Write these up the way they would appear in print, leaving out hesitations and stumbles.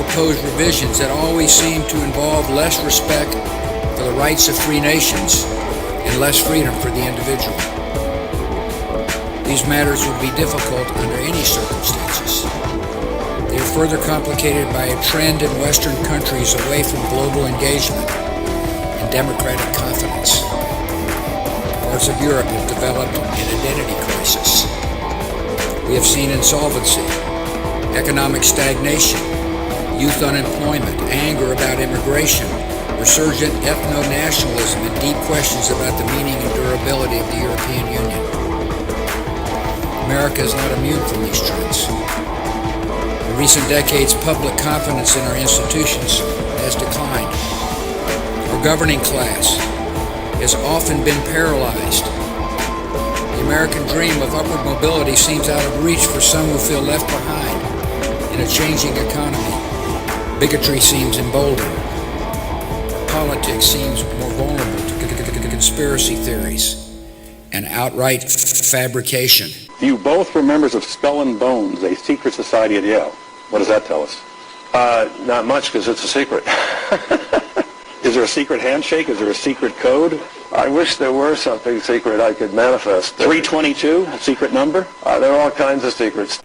opposed revisions that always seem to involve less respect for the rights of free nations and less freedom for the individual. These matters would be difficult under any circumstances. They are further complicated by a trend in Western countries away from global engagement and democratic confidence. Parts of Europe have developed an identity crisis. We have seen insolvency, economic stagnation, youth unemployment, anger about immigration, resurgent ethno-nationalism, and deep questions about the meaning and durability of the European Union. America is not immune from these trends. In recent decades, public confidence in our institutions has declined. Our governing class has often been paralyzed. The American dream of upward mobility seems out of reach for some who feel left behind in a changing economy. Bigotry seems emboldened. Politics seems more vulnerable to conspiracy theories and outright fabrication. You both were members of Skull and Bones, a secret society at Yale. What does that tell us? Not much, because it's a secret. Is there a secret handshake? Is there a secret code? I wish there were something secret I could manifest. 322, a secret number? There are all kinds of secrets.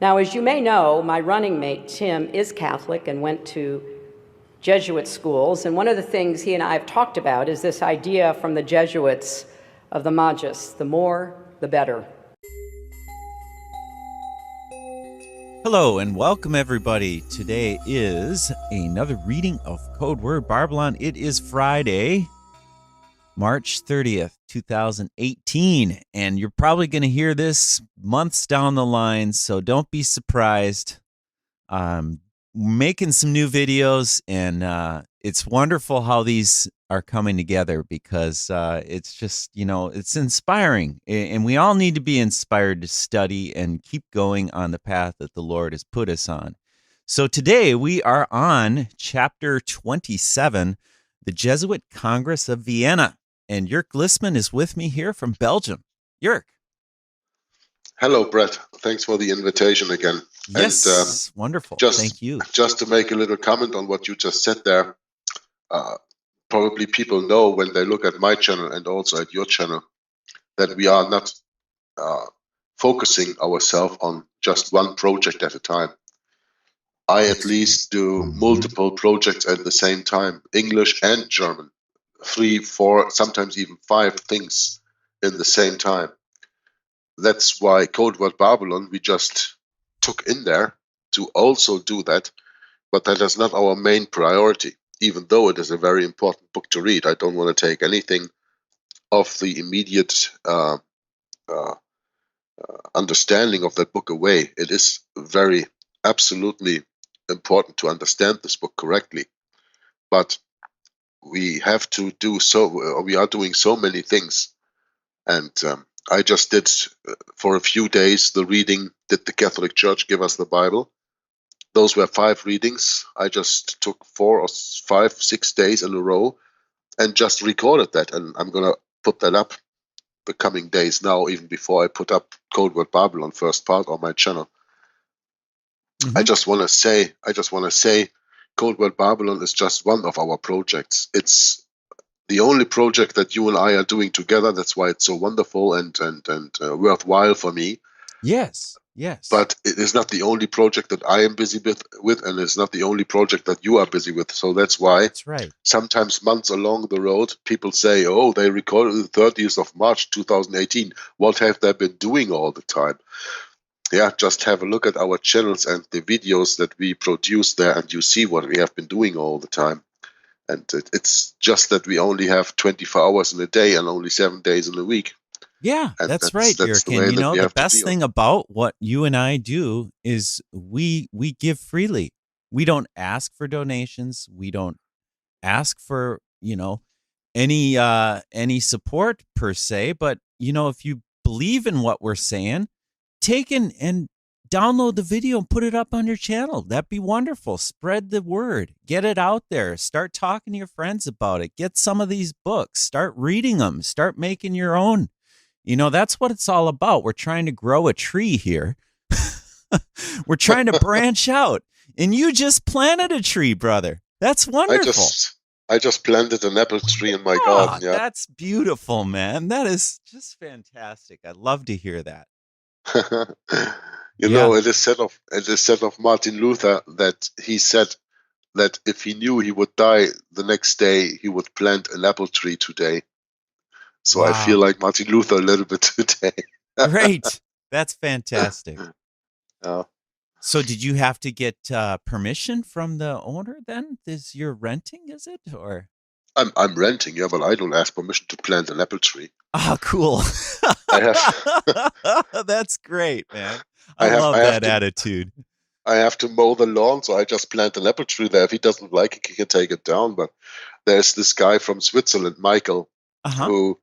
Now, as you may know, my running mate, Tim, is Catholic and went to Jesuit schools. And one of the things he and I have talked about is this idea from the Jesuits of the Magus, the more, the better. Hello and welcome everybody. Today is another reading of Codeword Barbelon. It is Friday, March 30th, 2018, and you're probably going to hear this months down the line, so don't be surprised. Making some new videos, and it's wonderful how these are coming together because it's just, it's inspiring, and we all need to be inspired to study and keep going on the path that the Lord has put us on. So today we are on chapter 27, the Jesuit Congress of Vienna, and Jörg Lissman is with me here from Belgium. Jörg. Hello, Brett. Thanks for the invitation again. Yes, and, wonderful. Thank you. Just to make a little comment on what you just said there, probably people know when they look at my channel and also at your channel that we are not focusing ourselves on just one project at a time. I at least do multiple projects at the same time, English and German, 3, 4, sometimes even 5 things in the same time. That's why Codeword Barbelon we just took in there to also do that, but that is not our main priority, even though it is a very important book to read. I don't want to take anything of the immediate understanding of that book away. It is very absolutely important to understand this book correctly, but we have to do so. We are doing so many things, and I just did for a few days the reading. Did the Catholic Church give us the Bible? Those were 5 readings. I just took 4 or 5, 6 days in a row and just recorded that. And I'm going to put that up the coming days now, even before I put up Codeword Barbelon first part on my channel. I just want to say, Codeword Barbelon is just one of our projects. It's the only project that you and I are doing together. That's why it's so wonderful and worthwhile for me. Yes. But it is not the only project that I am busy with, and it's not the only project that you are busy with. So that's why that's right. Sometimes months along the road, people say, oh, they recorded the 30th of March 2018. What have they been doing all the time? Yeah, just have a look at our channels and the videos that we produce there, and you see what we have been doing all the time. And it's just that we only have 24 hours in a day and only 7 days in a week. Yeah, that's right, Jörg. And the best thing about what you and I do is we give freely. We don't ask for donations. We don't ask for, any support per se. But, if you believe in what we're saying, take and download the video and put it up on your channel. That'd be wonderful. Spread the word. Get it out there. Start talking to your friends about it. Get some of these books. Start reading them. Start making your own. That's what it's all about. We're trying to grow a tree here. We're trying to branch out. And you just planted a tree, brother. That's wonderful. I just planted an apple tree in my Oh, garden. Yeah. that's beautiful, man. That is just fantastic. I'd love to hear that. You Yeah. know, it is said of Martin Luther that he said that if he knew he would die the next day, he would plant an apple tree today. So I feel Wow. like Martin Luther a little bit today. Great. That's fantastic. Yeah. So did you have to get permission from the owner then? You're renting, is it? Or I'm renting, yeah, but I don't ask permission to plant an apple tree. oh, cool. I have That's great, man. I I have love I have that to attitude. I have to mow the lawn, so I just plant an apple tree there. If he doesn't like it, he can take it down. But there's this guy from Switzerland, Michael, Uh-huh.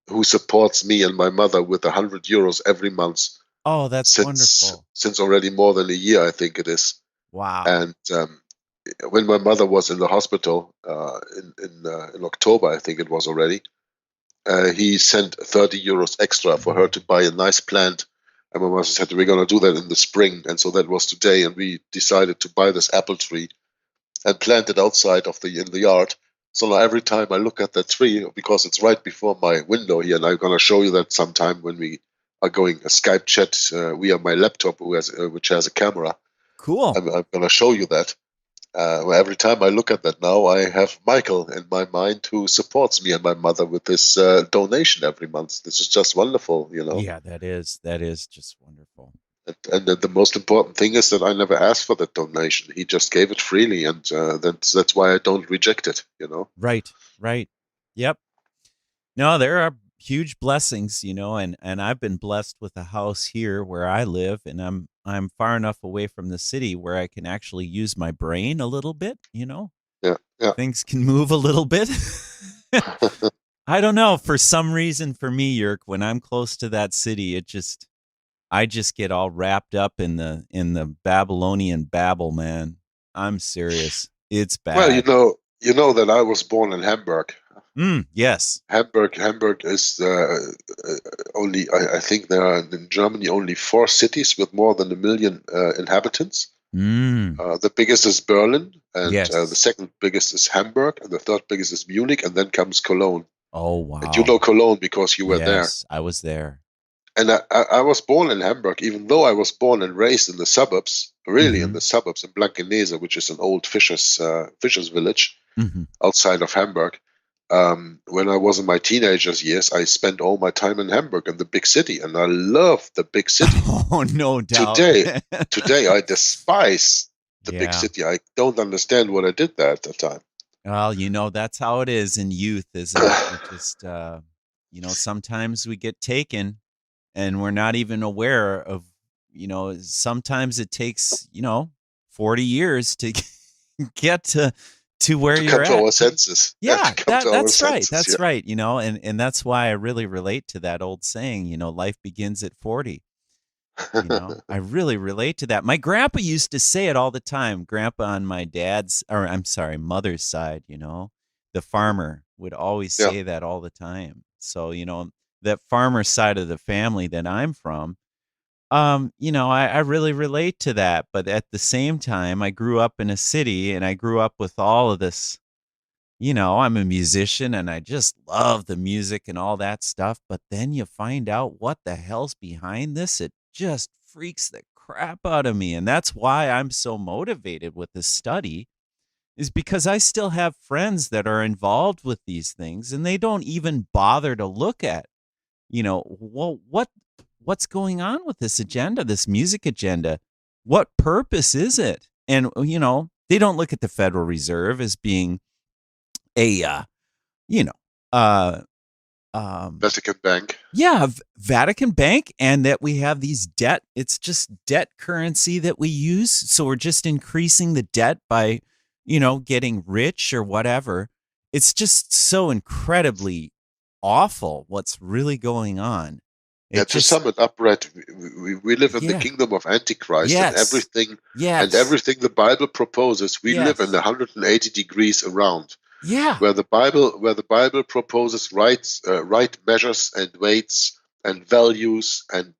who supports me and my mother with €100 every month Oh, that's wonderful. since already more than a year, I think it is. Wow. And when my mother was in the hospital in October, I think it was already, he sent €30 extra for her to buy a nice plant. And my mother said, we're going to do that in the spring. And so that was today. And we decided to buy this apple tree and plant it outside in the yard. So now every time I look at that tree, because it's right before my window here, and I'm going to show you that sometime when we are going a Skype chat via my laptop, which has a camera. Cool. I'm going to show you that. Every time I look at that now, I have Michael in my mind who supports me and my mother with this donation every month. This is just wonderful, you know. Yeah, that is just wonderful. And the most important thing is that I never asked for that donation. He just gave it freely, and that's why I don't reject it, you know. Right. Yep. No, there are huge blessings, you know, and I've been blessed with a house here where I live, and I'm far enough away from the city where I can actually use my brain a little bit, you know. Yeah. Things can move a little bit. I don't know, for some reason for me, Yerk, when I'm close to that city, I just get all wrapped up in the Babylonian babble, man. I'm serious. It's bad. Well, you know that I was born in Hamburg. Yes. Hamburg is only. I think there are in Germany only 4 cities with more than 1 million inhabitants. The biggest is Berlin, and Yes. The second biggest is Hamburg, and the third biggest is Munich, and then comes Cologne. Oh, wow. And you know Cologne because you were there. Yes, I was there. And I was born in Hamburg, even though I was born and raised in the suburbs, really in the suburbs in Blankenese, which is an old fishers village outside of Hamburg. When I was in my teenagers years, I spent all my time in Hamburg in the big city, and I love the big city. Oh, no doubt. Today I despise the big Yeah. city. I don't understand what I did there at the time. Well, you know, that's how it is in youth, isn't it? We just, you know, sometimes we get taken and we're not even aware of, you know, sometimes it takes, you know, 40 years to get to where To you're come at. to our senses. Yeah, to come to our that's right. senses, That's yeah. right. You know, and that's why I really relate to that old saying, you know, life begins at 40. You know, I really relate to that. My grandpa used to say it all the time. Grandpa on my mother's side, you know, the farmer would always Yeah. say that all the time. So, you know, that farmer side of the family that I'm from, you know, I really relate to that. But at the same time, I grew up in a city and I grew up with all of this. You know, I'm a musician and I just love the music and all that stuff. But then you find out what the hell's behind this. It just freaks the crap out of me. And that's why I'm so motivated with this study, is because I still have friends that are involved with these things and they don't even bother to look at, you know, well, what's going on with this agenda, this music agenda? What purpose is it? And, you know, they don't look at the Federal Reserve as being a you know Vatican Bank. yeah, Vatican Bank, and that we have these debt. It's just debt currency that we use, so we're just increasing the debt by, you know, getting rich or whatever. It's just so incredibly awful what's really going on. Yeah, to sum it up, Brett, we live in the Yeah. kingdom of Antichrist, Yes. and everything the Bible proposes, we live Yes. in 180 degrees around. Yeah. Where the Bible proposes right measures and weights and values and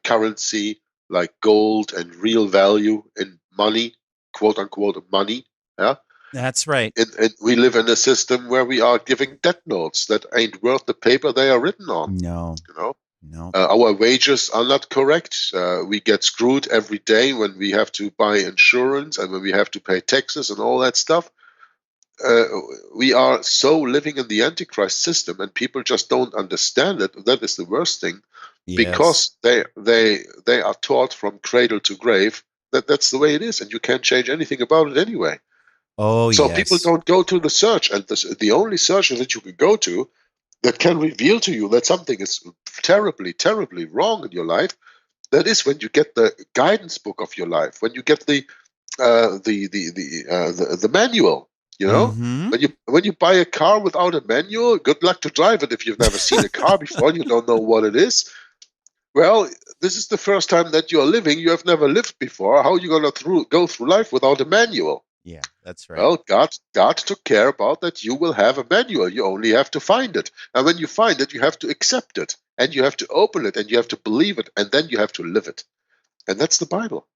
currency like gold and real value in money, quote unquote money. Yeah. That's right. And we live in a system where we are giving death notes that ain't worth the paper they are written on. No, You know, no. our wages are not correct. We get screwed every day when we have to buy insurance and when we have to pay taxes and all that stuff. We are so living in the Antichrist system, and people just don't understand it. That is the worst thing, Yes. because they are taught from cradle to grave that that's the way it is, and you can't change anything about it anyway. Oh, So yes. people don't go to the search, and the only search that you can go to that can reveal to you that something is terribly, terribly wrong in your life, that is when you get the guidance book of your life, when you get the manual. You know, Mhm. when you buy a car without a manual, good luck to drive it if you've never seen a car before and you don't know what it is. Well, this is the first time that you are living. You have never lived before. How are you going to go through life without a manual? Yeah, that's right. Well, God took care about that. You will have a manual. You only have to find it. And when you find it, you have to accept it. And you have to open it. And you have to believe it. And then you have to live it. And that's the Bible.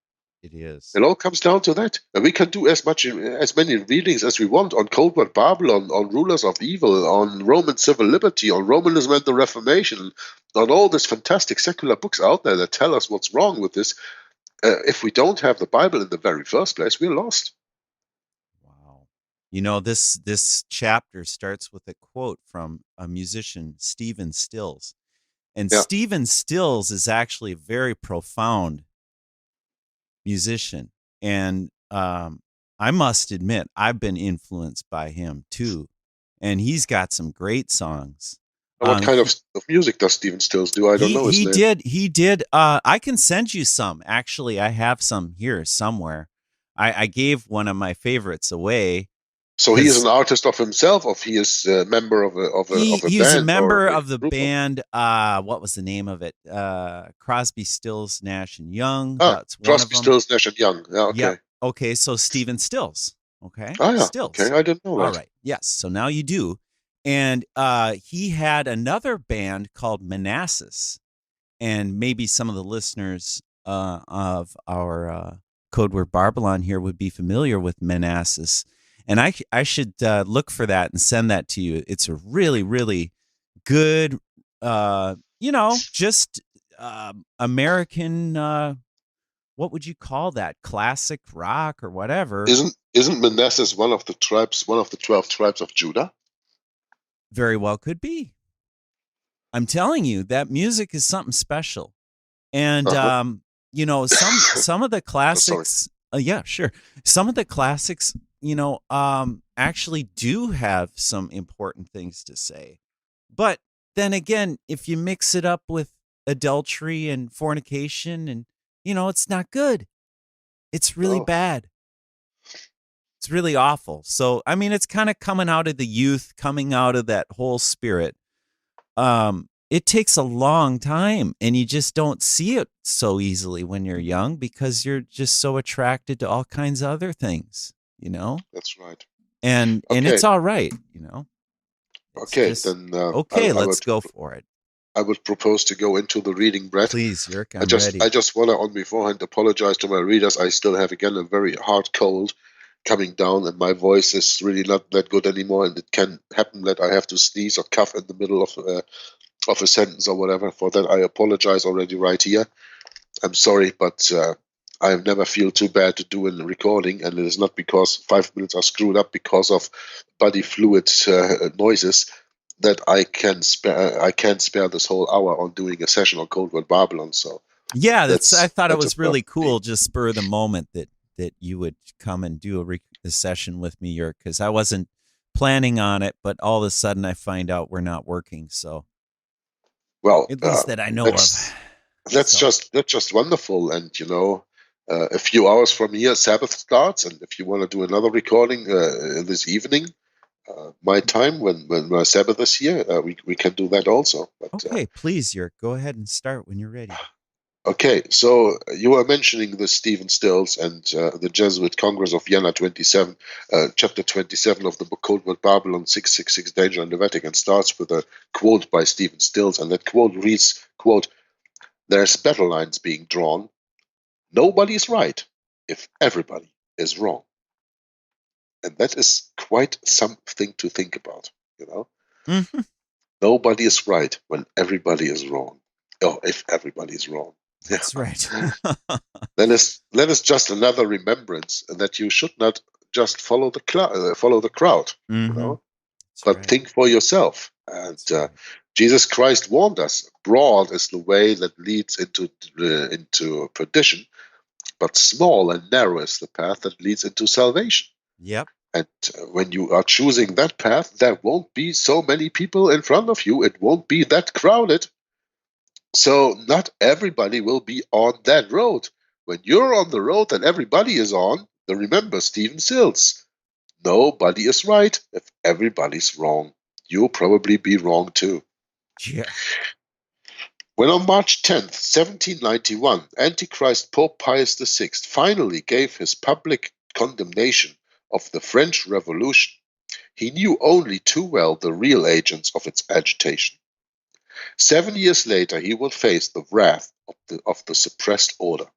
It is. It all comes down to that. And we can do as many readings as we want on Codeword Barbelon, on rulers of evil, on Roman civil liberty, on Romanism and the Reformation, on all these fantastic secular books out there that tell us what's wrong with this. If we don't have the Bible in the very first place, we're lost. Wow. You know, this chapter starts with a quote from a musician, Stephen Stills. And Yeah. Stephen Stills is actually a very profound musician. And I must admit, I've been influenced by him too. And he's got some great songs. What kind of music does Stephen Stills do? I don't know his name. He did. I can send you some. Actually, I have some here somewhere. I gave one of my favorites away. So he is an artist of himself, or he is a member of a band? He's a member of the band. What was the name of it? Crosby, Stills, Nash and Young. That's one Crosby, of them. Stills, Nash and Young. Yeah, okay. Yep. Okay, so Stephen Stills. Okay. Oh, yeah. Stills. Okay, I didn't know that. All right. Yes. So now you do. And he had another band called Manassas. And maybe some of the listeners of our Codeword Barbelon here would be familiar with Manassas. And I should look for that and send that to you. It's a really, really good, just American, what would you call that? Classic rock or whatever. Isn't Manassas one of the 12 tribes of Judah? Very well could be. I'm telling you, that music is something special. And, some of the classics, yeah, sure. Some of the classics, actually do have some important things to say. But then again, if you mix it up with adultery and fornication and, it's not good. It's really bad. It's really awful. So, I mean, it's kind of coming out of the youth, coming out of that whole spirit. It takes a long time, and you just don't see it so easily when you're young because you're just so attracted to all kinds of other things, That's right. And it's all right, Let's go for it. I would propose to go into the reading, Brett. Please, Jörg, I'm ready. I just want to, on beforehand, apologize to my readers. I still have, again, a very hard cold coming down, and my voice is really not that good anymore, and it can happen that I have to sneeze or cough in the middle of a sentence or whatever. For that, I apologize already right here. I'm sorry, but I never feel too bad to do in the recording, and it is not because 5 minutes are screwed up because of body fluid noises that I can spare this whole hour on doing a session on Codeword Barbelon. So yeah, I thought it was really cool, just spur of the moment that you would come and do a session with me, Jörg, because I wasn't planning on it, but all of a sudden I find out we're not working. So, well, at least that I know of. That's just wonderful, and a few hours from here, Sabbath starts, and if you want to do another recording this evening, my time when my Sabbath is here, we can do that also. But, okay, please, Jörg, go ahead and start when you're ready. Okay, so you were mentioning the Stephen Stills and the Jesuit Congress of Vienna 27, chapter 27 of the book Codeword Barbelon 666 Danger in the Vatican starts with a quote by Stephen Stills, and that quote reads, quote, "There's battle lines being drawn. Nobody is right if everybody is wrong. And that is quite something to think about, you know. Mhm. Nobody is right when everybody is wrong. Or if everybody is wrong. That's right. Then is just another remembrance that you should not just follow the crowd, you Hmm. know, That's but right. think for yourself. And That's right. Jesus Christ warned us: broad is the way that leads into perdition, but small and narrow is the path that leads into salvation. Yep. And when you are choosing that path, there won't be so many people in front of you. It won't be that crowded. So not everybody will be on that road. When you're on the road and everybody is on, then remember Stephen Sills. Nobody is right if everybody's wrong. You'll probably be wrong too. Yeah. When on March 10th, 1791, Antichrist Pope Pius VI finally gave his public condemnation of the French Revolution, he knew only too well the real agents of its agitation. 7 years later, he would face the wrath of the suppressed order.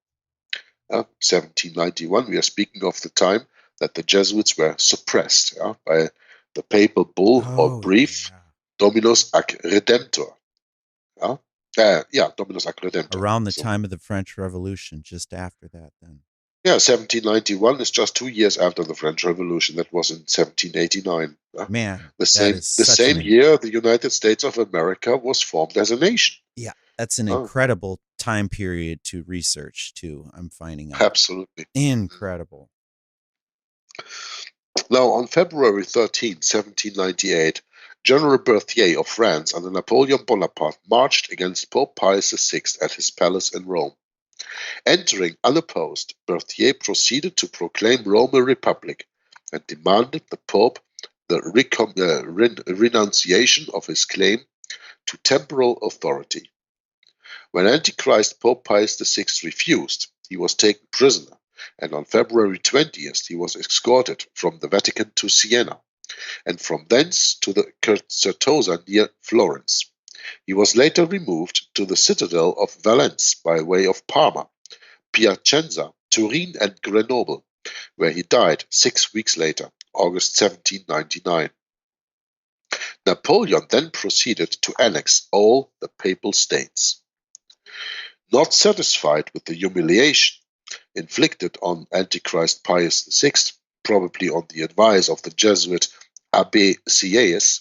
1791, we are speaking of the time that the Jesuits were suppressed by the papal bull or Oh, brief yeah. Dominus ac Redemptor. Dominus ac Redemptor. Around the So, time of the French Revolution, just after that, then. 1791 is just 2 years after the French Revolution. That was in 1789. Man, The that same is the such same an year the United States of America was formed as a nation. yeah, that's an Uh, incredible time period to research too. I'm finding out. Absolutely. Incredible. Now, on February 13, 1798, General Berthier of France under Napoleon Bonaparte marched against Pope Pius VI at his palace in Rome. Entering unopposed, Berthier proceeded to proclaim Rome a republic and demanded the Pope the renunciation of his claim to temporal authority. When Antichrist Pope Pius VI refused, he was taken prisoner, and on February 20th he was escorted from the Vatican to Siena, and from thence to the Certosa near Florence. He was later removed to the citadel of Valence by way of Parma, Piacenza, Turin, and Grenoble, where he died 6 weeks later, August 1799. Napoleon then proceeded to annex all the papal states. Not satisfied with the humiliation inflicted on Antichrist Pius VI, probably on the advice of the Jesuit Abbé Sieyès,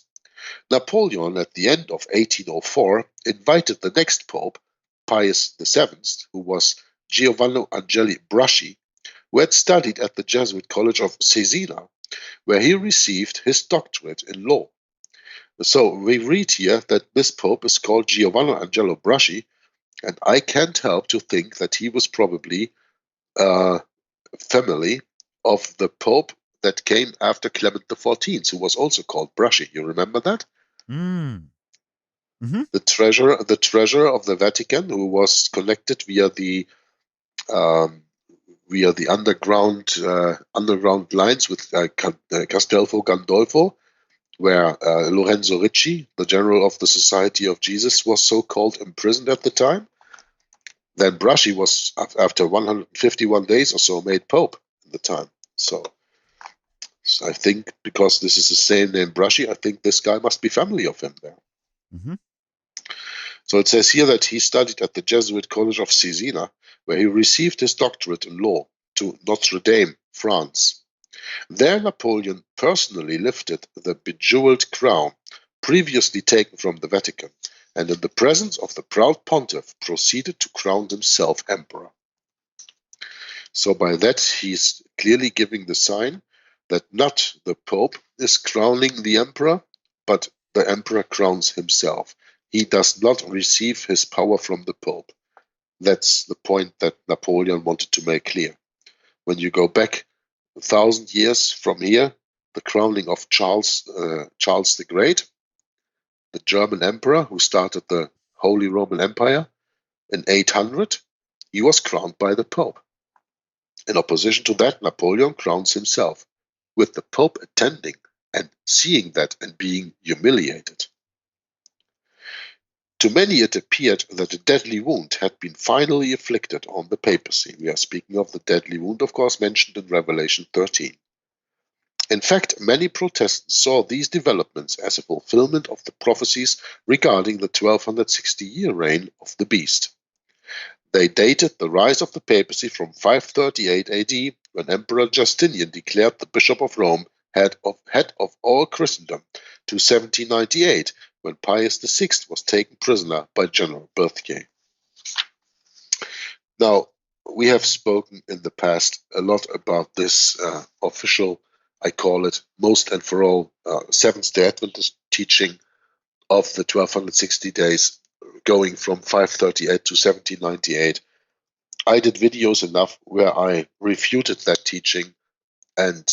Napoleon, at the end of 1804, invited the next pope, Pius VII, who was Giovanni Angeli Braschi, who had studied at the Jesuit College of Cesena, where he received his doctorate in law. So we read here that this pope is called Giovanni Angelo Braschi, and I can't help to think that he was probably family of the pope that came after Clement XIV, who was also called Braschi. You remember that? Mm. Hmm. The treasurer of the Vatican, who was connected um, via the underground lines with Castelfo Gandolfo, where Lorenzo Ricci, the general of the Society of Jesus, was so-called imprisoned at the time. Then Braschi was, after 151 days or so, made pope at the time. So I think because this is the same name Braschi, I think this guy must be family of him there. Hmm. So it says here that he studied at the Jesuit College of Cesena, where he received his doctorate in law, to Notre Dame, France. There Napoleon personally lifted the bejeweled crown previously taken from the Vatican, and in the presence of the proud pontiff proceeded to crown himself emperor. So by that he's clearly giving the sign that not the Pope is crowning the emperor, but the emperor crowns himself. He does not receive his power from the Pope. That's the point that Napoleon wanted to make clear. When you go back 1,000 years from here, the crowning of Charles the Great, the German emperor who started the Holy Roman Empire in 800, he was crowned by the Pope. In opposition to that, Napoleon crowns himself, with the Pope attending and seeing that and being humiliated. To many it appeared that a deadly wound had been finally inflicted on the papacy. We are speaking of the deadly wound, of course, mentioned in Revelation 13. In fact, many Protestants saw these developments as a fulfillment of the prophecies regarding the 1260-year reign of the beast. They dated the rise of the papacy from 538 AD, when Emperor Justinian declared the Bishop of Rome head of all Christendom, to 1798, when Pius VI was taken prisoner by General Berthier. Now, we have spoken in the past a lot about this official, I call it, most and for all, Seventh-day Adventist teaching of the 1260 days, going from 538 to 1798. I did videos enough where I refuted that teaching, and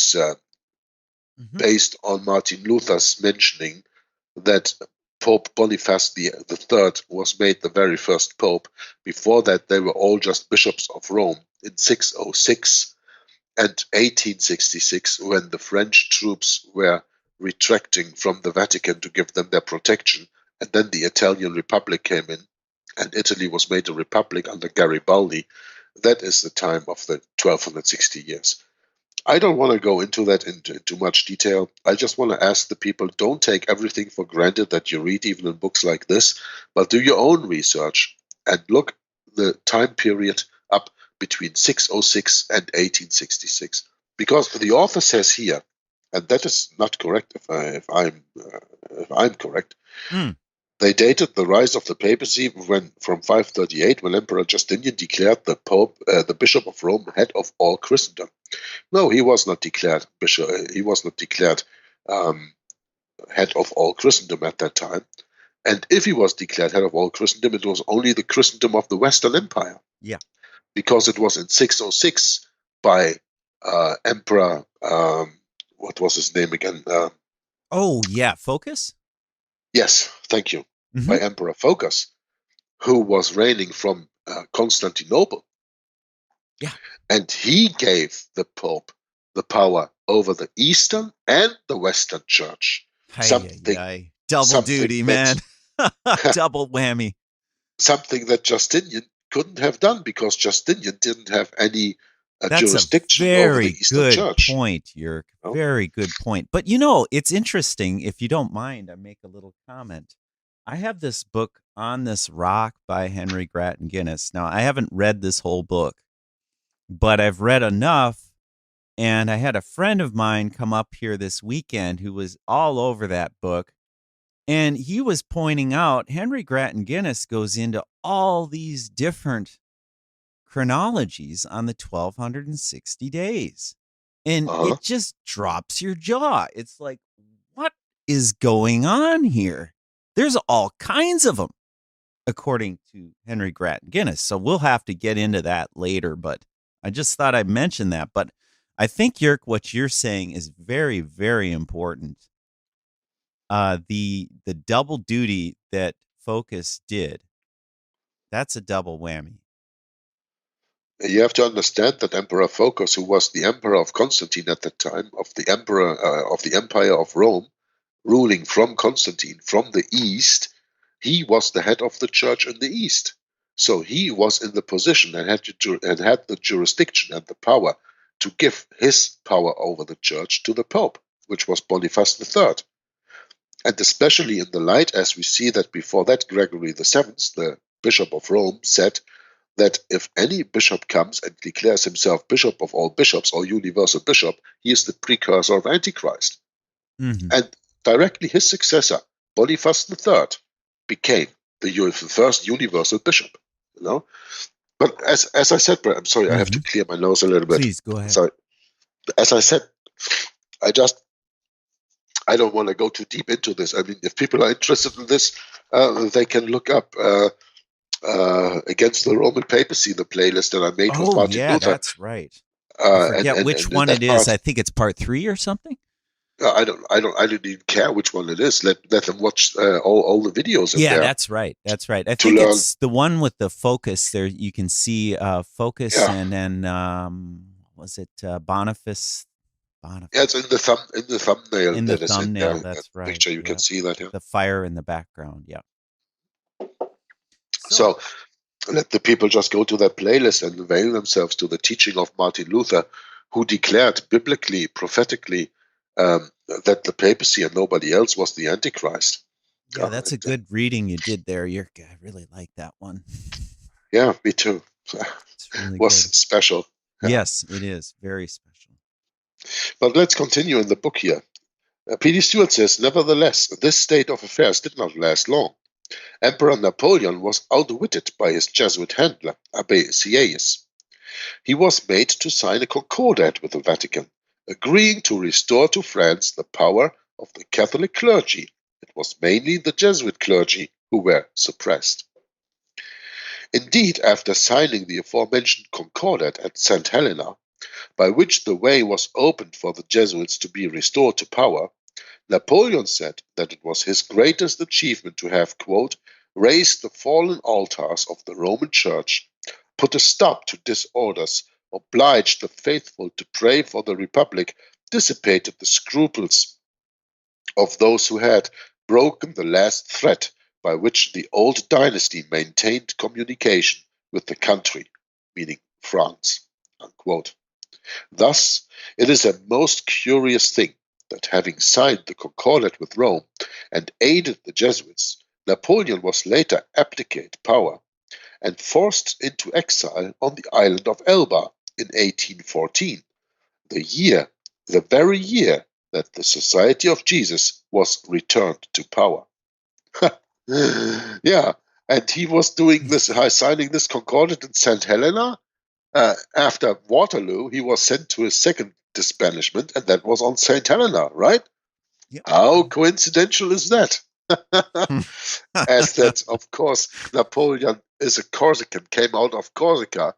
based on Martin Luther's mentioning that Pope Boniface III was made the very first pope. Before that, they were all just bishops of Rome in 606 and 1866, when the French troops were retracting from the Vatican to give them their protection, and then the Italian Republic came in, and Italy was made a republic under Garibaldi. That is the time of the 1260 years. I don't want to go into that in too much detail. I just want to ask the people, don't take everything for granted that you read even in books like this, but do your own research and look the time period up between 606 and 1866. Because the author says here, and that is not correct if I'm correct, they dated the rise of the papacy from 538, when Emperor Justinian declared the Pope, the Bishop of Rome, head of all Christendom. No, he was not declared bishop. He was not declared head of all Christendom at that time. And if he was declared head of all Christendom, it was only the Christendom of the Western Empire. Yeah, because it was in 606 by Emperor. What was his name again? Focus. Yes, thank you. By Emperor Phocas, who was reigning from Constantinople. Yeah. And he gave the Pope the power over the Eastern and the Western Church. Double duty, man. Double whammy. Something that Justinian couldn't have done, because Justinian didn't have any jurisdiction over the Eastern Church. Point, Jörg. Very good point. But you know, it's interesting. If you don't mind, I make a little comment. I have this book, On This Rock, by Henry Grattan Guinness. Now, I haven't read this whole book, but I've read enough. And I had a friend of mine come up here this weekend who was all over that book. And he was pointing out Henry Grattan Guinness goes into all these different chronologies on the 1260 days. And it just drops your jaw. It's like, what is going on here? There's all kinds of them, according to Henry Grattan Guinness. So we'll have to get into that later, but I just thought I'd mention that. But I think, Jörg, what you're saying is very, very important. The double duty that Phocas did, that's a double whammy. You have to understand that Emperor Phocas, who was the emperor of Constantine at that time, of the emperor of the Empire of Rome, ruling from Constantine from the east, he was the head of the church in the east. So he was in the position and had the jurisdiction and the power to give his power over the church to the Pope, which was Boniface III. And especially in the light, as we see that before that, Gregory VII, the Bishop of Rome, said that if any bishop comes and declares himself bishop of all bishops or universal bishop, he is the precursor of Antichrist. And directly his successor, Boniface III, became the first universal bishop. You know, but as I said, Brett, I'm sorry, I have to clear my nose a little bit. Please go ahead. Sorry. As I said, I don't want to go too deep into this. I mean, if people are interested in this, they can look up Against the Roman Papacy, the playlist that I made with Martin Luther. That's right. I forget which one it is. I think it's part 3 or something. I don't even care which one it is. Let them watch all the videos. Yeah, that's right. That's right. I think it's the one with the focus. There you can see Focus, and then was it Boniface? Yeah, it's in the thumbnail. In the thumbnail, that's right. Picture you can see that. Yeah. The fire in the background. Yeah. So let the people just go to their playlist and avail themselves to the teaching of Martin Luther, who declared biblically, prophetically, that the papacy and nobody else was the Antichrist. Yeah, that's a good reading you did there. I really like that one. Yeah, me too. It's really was good. special. Yeah. Yes, it is. Very special. But let's continue in the book here. P.D. Stewart says, nevertheless, this state of affairs did not last long. Emperor Napoleon was outwitted by his Jesuit handler, Abbé Sieyès. He was made to sign a concordat with the Vatican, agreeing to restore to France the power of the Catholic clergy. It was mainly the Jesuit clergy who were suppressed. Indeed, after signing the aforementioned concordat at St. Helena, by which the way was opened for the Jesuits to be restored to power, Napoleon said that it was his greatest achievement to have, quote, raised the fallen altars of the Roman Church, put a stop to disorders, obliged the faithful to pray for the Republic, dissipated the scruples of those who had broken the last thread by which the old dynasty maintained communication with the country, meaning France, unquote. Thus, it is a most curious thing that having signed the concordat with Rome and aided the Jesuits, Napoleon was later abdicate power and forced into exile on the island of Elba in 1814, the very year that the Society of Jesus was returned to power. Yeah, and he was doing this, signing this concordat in St. Helena. After Waterloo, he was sent to his second disbanishment, and that was on St. Helena, right? Yep. How coincidental is that? As that, of course, Napoleon is a Corsican, came out of Corsica,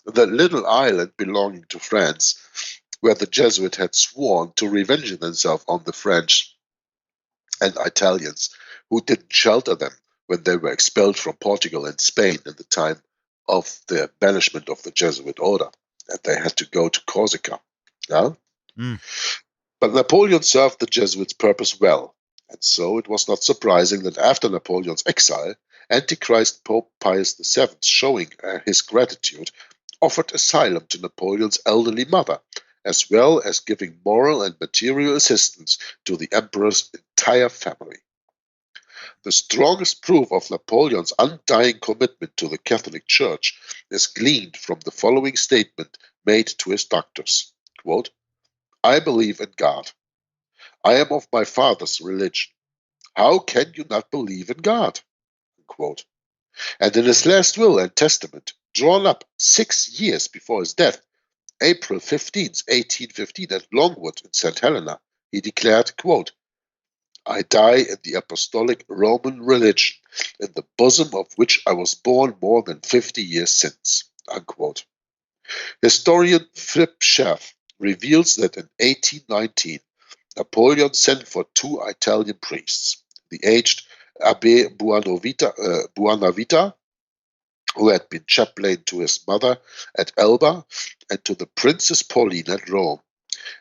the little island belonging to France, where the Jesuits had sworn to revenge themselves on the French and Italians, who didn't shelter them when they were expelled from Portugal and Spain at the time of the banishment of the Jesuit order, and they had to go to Corsica. Yeah? But Napoleon served the Jesuits' purpose well, and so it was not surprising that after Napoleon's exile, Antichrist Pope Pius VII, showing his gratitude, offered asylum to Napoleon's elderly mother, as well as giving moral and material assistance to the emperor's entire family. The strongest proof of Napoleon's undying commitment to the Catholic Church is gleaned from the following statement made to his doctors, quote, I believe in God. I am of my father's religion. How can you not believe in God? Unquote. And in his last will and testament, drawn up 6 years before his death, April 15, 1815, at Longwood in St. Helena, he declared, quote, I die in the apostolic Roman religion, in the bosom of which I was born more than 50 years since. Unquote. Historian Philip Schaff reveals that in 1819, Napoleon sent for 2 Italian priests, the aged Abbé Buonavita, who had been chaplain to his mother at Elba, and to the Princess Pauline at Rome,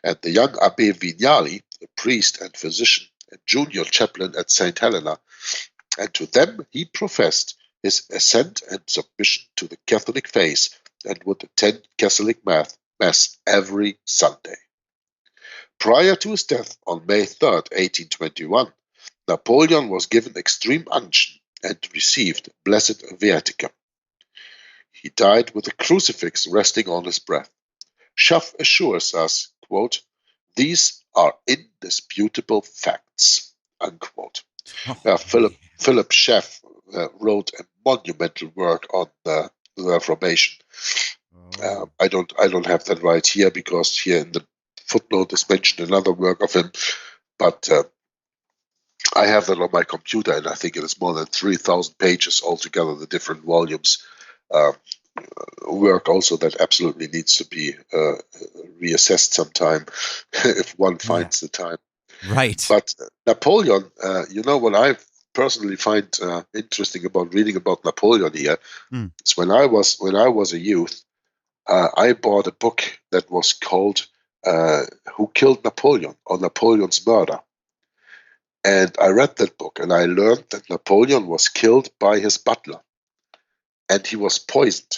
and the young Abbé Vignali, a priest and physician, and junior chaplain at St. Helena, and to them he professed his assent and submission to the Catholic faith, and would attend Catholic Mass every Sunday. Prior to his death on May 3, 1821, Napoleon was given extreme unction and received Blessed Viaticum. He died with a crucifix resting on his breast. Schaff assures us, quote, these are indisputable facts, unquote. Philip Schaff wrote a monumental work on the Reformation. I don't have that right here, because here in the footnote is mentioned another work of him, but I have that on my computer, and I think it is more than 3,000 pages altogether, the different volumes. Work also that absolutely needs to be reassessed sometime if one finds the time. Right. But Napoleon, what I personally find interesting about reading about Napoleon here is when I was a youth, I bought a book that was called Who Killed Napoleon, or Napoleon's Murder. And I read that book, and I learned that Napoleon was killed by his butler. and he was poisoned.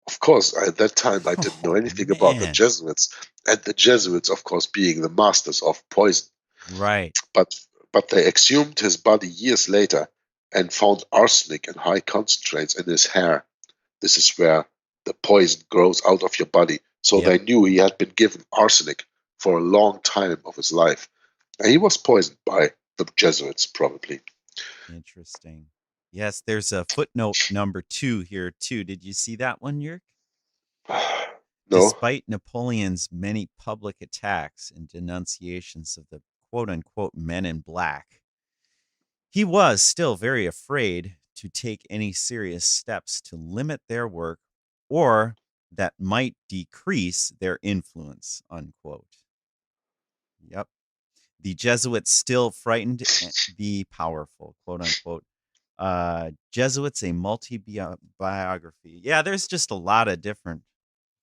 Of course, at that time, I didn't know anything about the man. Jesuits, and the Jesuits, of course, being the masters of poison. Right. But they exhumed his body years later and found arsenic in high concentrates in his hair. This is where the poison grows out of your body. So they knew he had been given arsenic for a long time of his life. And he was poisoned by the Jesuits, probably. Interesting. Yes, there's a footnote number 2 here too. Did you see that one, Jörg? No? Despite Napoleon's many public attacks and denunciations of the quote-unquote men in black, he was still very afraid to take any serious steps to limit their work or that might decrease their influence, unquote. Yep. The Jesuits still frightened the powerful, quote unquote. Jesuits, a multi-biography. Yeah, there's just a lot of different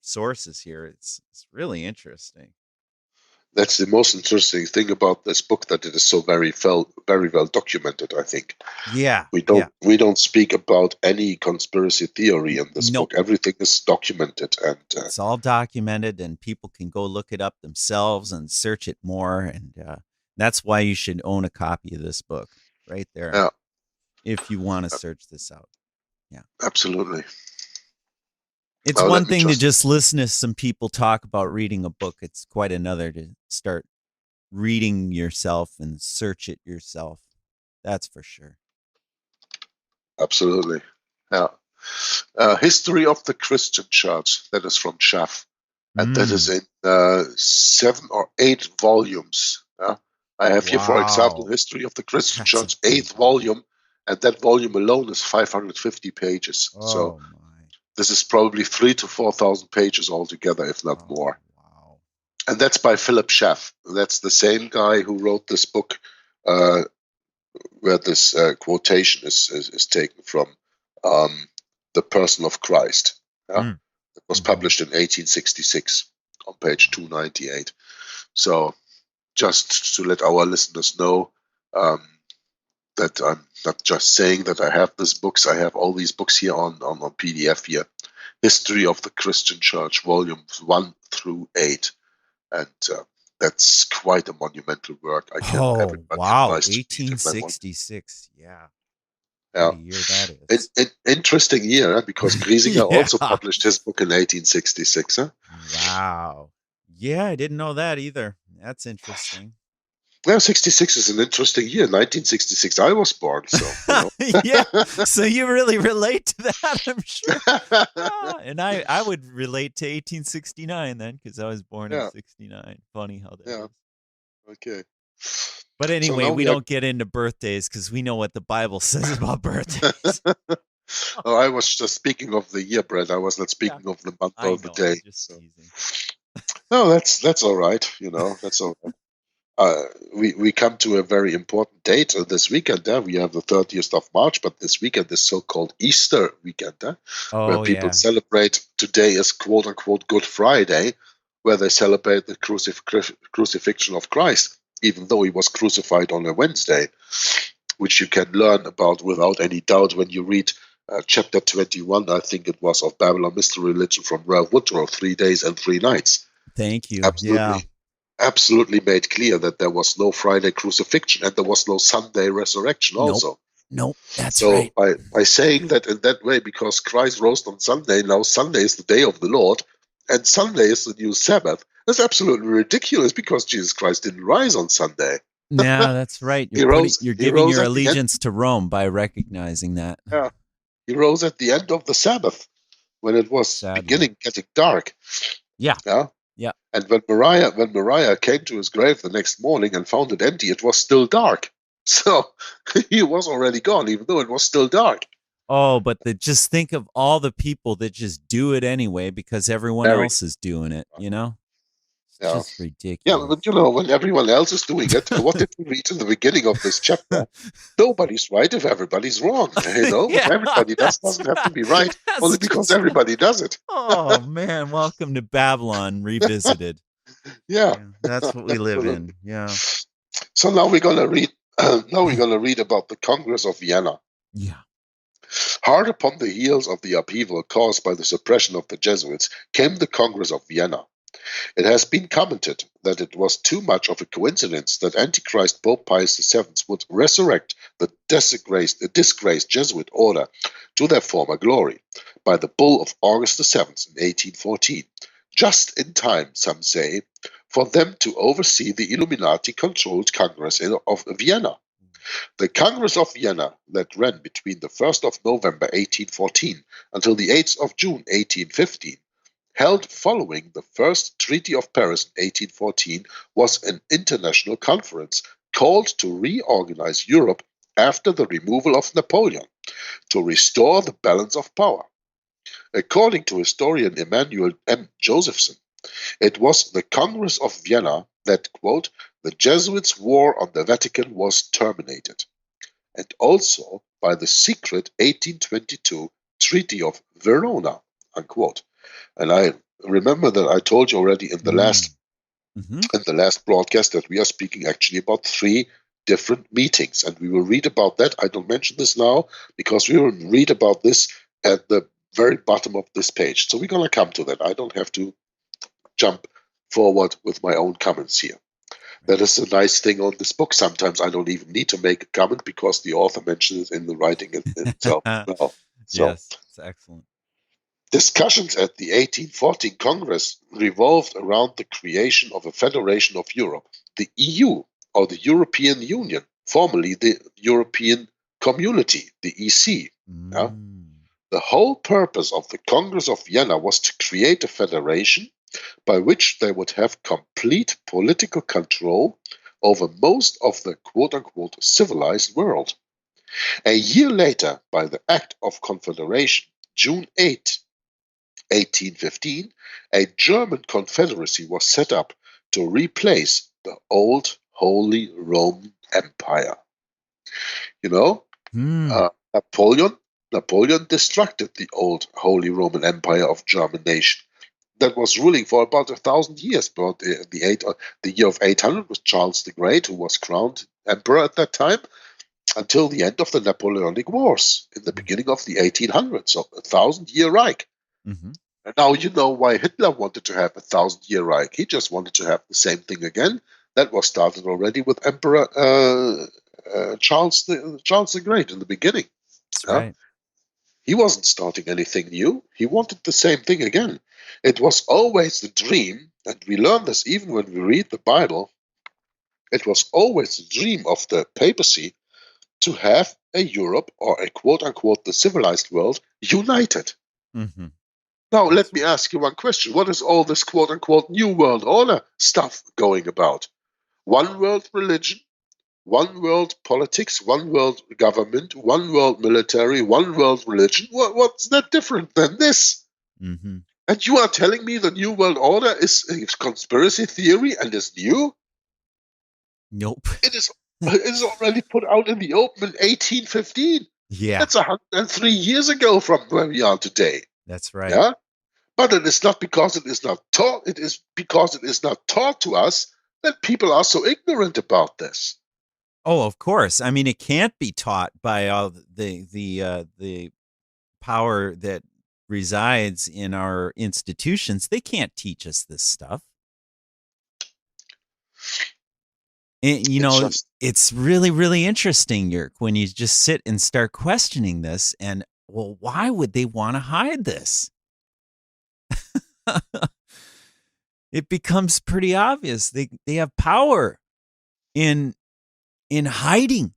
sources here. It's really interesting. That's the most interesting thing about this book, that it is so very well documented, I think. Yeah. We don't speak about any conspiracy theory in this book. Everything is documented, and it's all documented, and people can go look it up themselves and search it more. And that's why you should own a copy of this book right there. Yeah. If you want to search this out. Yeah. Absolutely. It's one thing to just listen to some people talk about reading a book. It's quite another to start reading yourself and search it yourself. That's for sure. Absolutely. Yeah. History of the Christian Church. That is from Schaff. And that is in 7 or 8 volumes. I have here, for example, History of the Christian Church, 8th volume. And that volume alone is 550 pages. So this is probably 3,000 to 4,000 pages altogether, if not more. Wow. And that's by Philip Schaff. That's the same guy who wrote this book, where this quotation is taken from, The Person of Christ. It was published in 1866 on page 298. So just to let our listeners know, that I'm not just saying that I have these books. I have all these books here on PDF here. History of the Christian Church, volumes 1 through 8. And that's quite a monumental work. I can everybody advise to read it. 1866. Yeah. Yeah. What a year that is. Interesting year, because Griesinger also published his book in 1866. Wow. Yeah, I didn't know that either. That's interesting. Yeah, 66 is an interesting year. 1966, I was born, so. Yeah, so you really relate to that, I'm sure. And I would relate to 1869 then, because I was born in 69. Funny how that is. Okay. But anyway, we don't get into birthdays because we know what the Bible says about birthdays. Oh, I was just speaking of the year, Brett. I was not speaking of the month or the day. Just teasing. No, that's all right. That's all right. We come to a very important date this weekend. We have the 30th of March, but this weekend is so-called Easter weekend, where people celebrate. Today is quote-unquote Good Friday, where they celebrate the crucifixion of Christ, even though he was crucified on a Wednesday, which you can learn about without any doubt when you read chapter 21, I think it was, of Babylon Mystery Religion from Ralph Woodrow, 3 days and 3 nights. Thank you. Absolutely. Absolutely made clear that there was no Friday crucifixion and there was no Sunday resurrection also. Nope, that's right. So by saying that in that way, because Christ rose on Sunday, now Sunday is the day of the Lord, and Sunday is the new Sabbath, that's absolutely ridiculous, because Jesus Christ didn't rise on Sunday. Yeah, that's right. You're giving your allegiance to Rome by recognizing that. Yeah. He rose at the end of the Sabbath, when it was getting dark. Yeah. Yeah. Yeah. And when Mariah came to his grave the next morning and found it empty, it was still dark. So he was already gone, even though it was still dark. Oh, but just think of all the people that just do it anyway because everyone else is doing it, It's just ridiculous. Yeah, but when everyone else is doing it, what did we read in the beginning of this chapter? Nobody's right if everybody's wrong. What everybody does doesn't have to be right, only because everybody does it. Oh man, welcome to Babylon Revisited. Yeah, that's what we live in. Yeah. So now we're gonna read. Now we're gonna read about the Congress of Vienna. Yeah. Hard upon the heels of the upheaval caused by the suppression of the Jesuits came the Congress of Vienna. It has been commented that it was too much of a coincidence that Antichrist Pope Pius VII would resurrect the disgraced Jesuit order to their former glory by the bull of August 7th in 1814, just in time, some say, for them to oversee the Illuminati-controlled Congress of Vienna. The Congress of Vienna, that ran between the 1st of November 1814 until the 8th of June 1815, held following the First Treaty of Paris in 1814, was an international conference called to reorganize Europe after the removal of Napoleon, to restore the balance of power. According to historian Emmanuel M. Josephson, it was the Congress of Vienna that, quote, the Jesuits' war on the Vatican was terminated, and also by the secret 1822 Treaty of Verona, unquote. And I remember that I told you already in the last broadcast that we are speaking actually about 3 different meetings, and we will read about that. I don't mention this now because we will read about this at the very bottom of this page. So we're going to come to that. I don't have to jump forward with my own comments here. That is a nice thing on this book. Sometimes I don't even need to make a comment because the author mentions it in the writing itself. No. So, yes, it's excellent. Discussions at the 1814 Congress revolved around the creation of a federation of Europe, the EU, or the European Union, formerly the European Community, the EC. Yeah? The whole purpose of the Congress of Vienna was to create a federation by which they would have complete political control over most of the quote-unquote civilized world. A year later, by the Act of Confederation, June 8, 1815, a German confederacy was set up to replace the old Holy Roman Empire. You know, Napoleon destructed the old Holy Roman Empire of German nation that was ruling for about 1,000 years. But the year of 800 was Charles the Great, who was crowned emperor at that time, until the end of the Napoleonic Wars in the beginning of the 1800s, so 1,000-year Reich. And now you know why Hitler wanted to have a 1,000-year Reich. He just wanted to have the same thing again. That was started already with Emperor Charles the Great in the beginning. That's right. He wasn't starting anything new. He wanted the same thing again. It was always the dream, and we learn this even when we read the Bible, it was always the dream of the papacy to have a Europe, or a quote-unquote the civilized world, united. Now, let me ask you one question. What is all this quote-unquote New World Order stuff going about? One world religion, one world politics, one world government, one world military, one world religion. What's that different than this? And you are telling me the New World Order is a conspiracy theory and is new? Nope. It is already put out in the open in 1815. Yeah. That's 103 years ago from where we are today. That's right. Yeah? But it is not because it is not taught. It is because it is not taught to us that people are so ignorant about this. Oh, of course. I mean, it can't be taught by all the power that resides in our institutions. They can't teach us this stuff. And, you know, it's really, really interesting, Yerk, when you just sit and start questioning this. And, well, why would they want to hide this? It becomes pretty obvious. They have power in hiding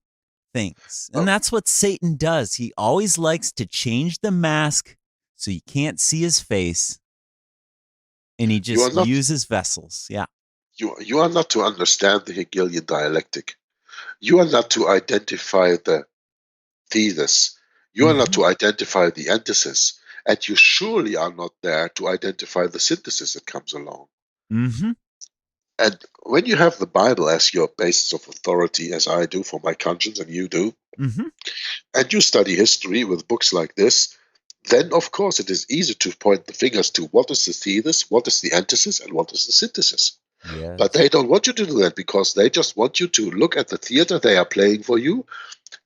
things. And that's what Satan does. He always likes to change the mask so you can't see his face. And he just uses vessels. Yeah. You are not to understand the Hegelian dialectic. You are not to identify the thesis. You are not to identify the antithesis. And you surely are not there to identify the synthesis that comes along. And when you have the Bible as your basis of authority, as I do for my conscience and you do, and you study history with books like this, then of course it is easy to point the fingers to what is the thesis, what is the antithesis, and what is the synthesis. Yes. But they don't want you to do that because they just want you to look at the theater they are playing for you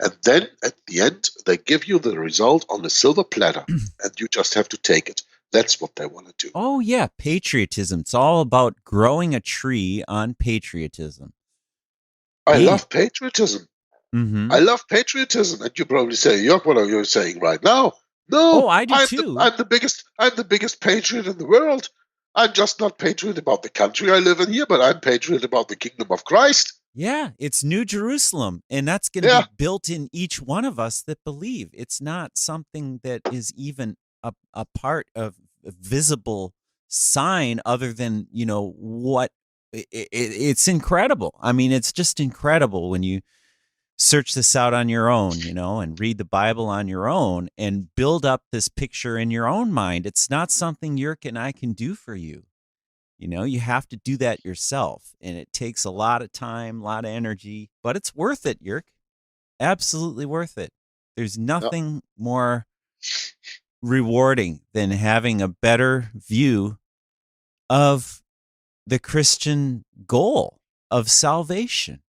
And then at the end, they give you the result on a silver platter, and you just have to take it. That's what they want to do. Oh, yeah, patriotism. It's all about growing a tree on patriotism. I love patriotism. Mm-hmm. I love patriotism. And you probably say, Jörg, what are you saying right now? No, Oh, I do too. I'm the biggest patriot in the world. I'm just not patriot about the country I live in here, but I'm patriot about the kingdom of Christ. Yeah, it's New Jerusalem, and that's going to be built in each one of us that believe. It's not something that is even a part of a visible sign other than, what it's incredible. I mean, it's just incredible when you search this out on your own, and read the Bible on your own and build up this picture in your own mind. It's not something Jörg and I can do for you. You have to do that yourself, and it takes a lot of time, a lot of energy, but it's worth it, Jörg. Absolutely worth it. There's nothing more rewarding than having a better view of the Christian goal of salvation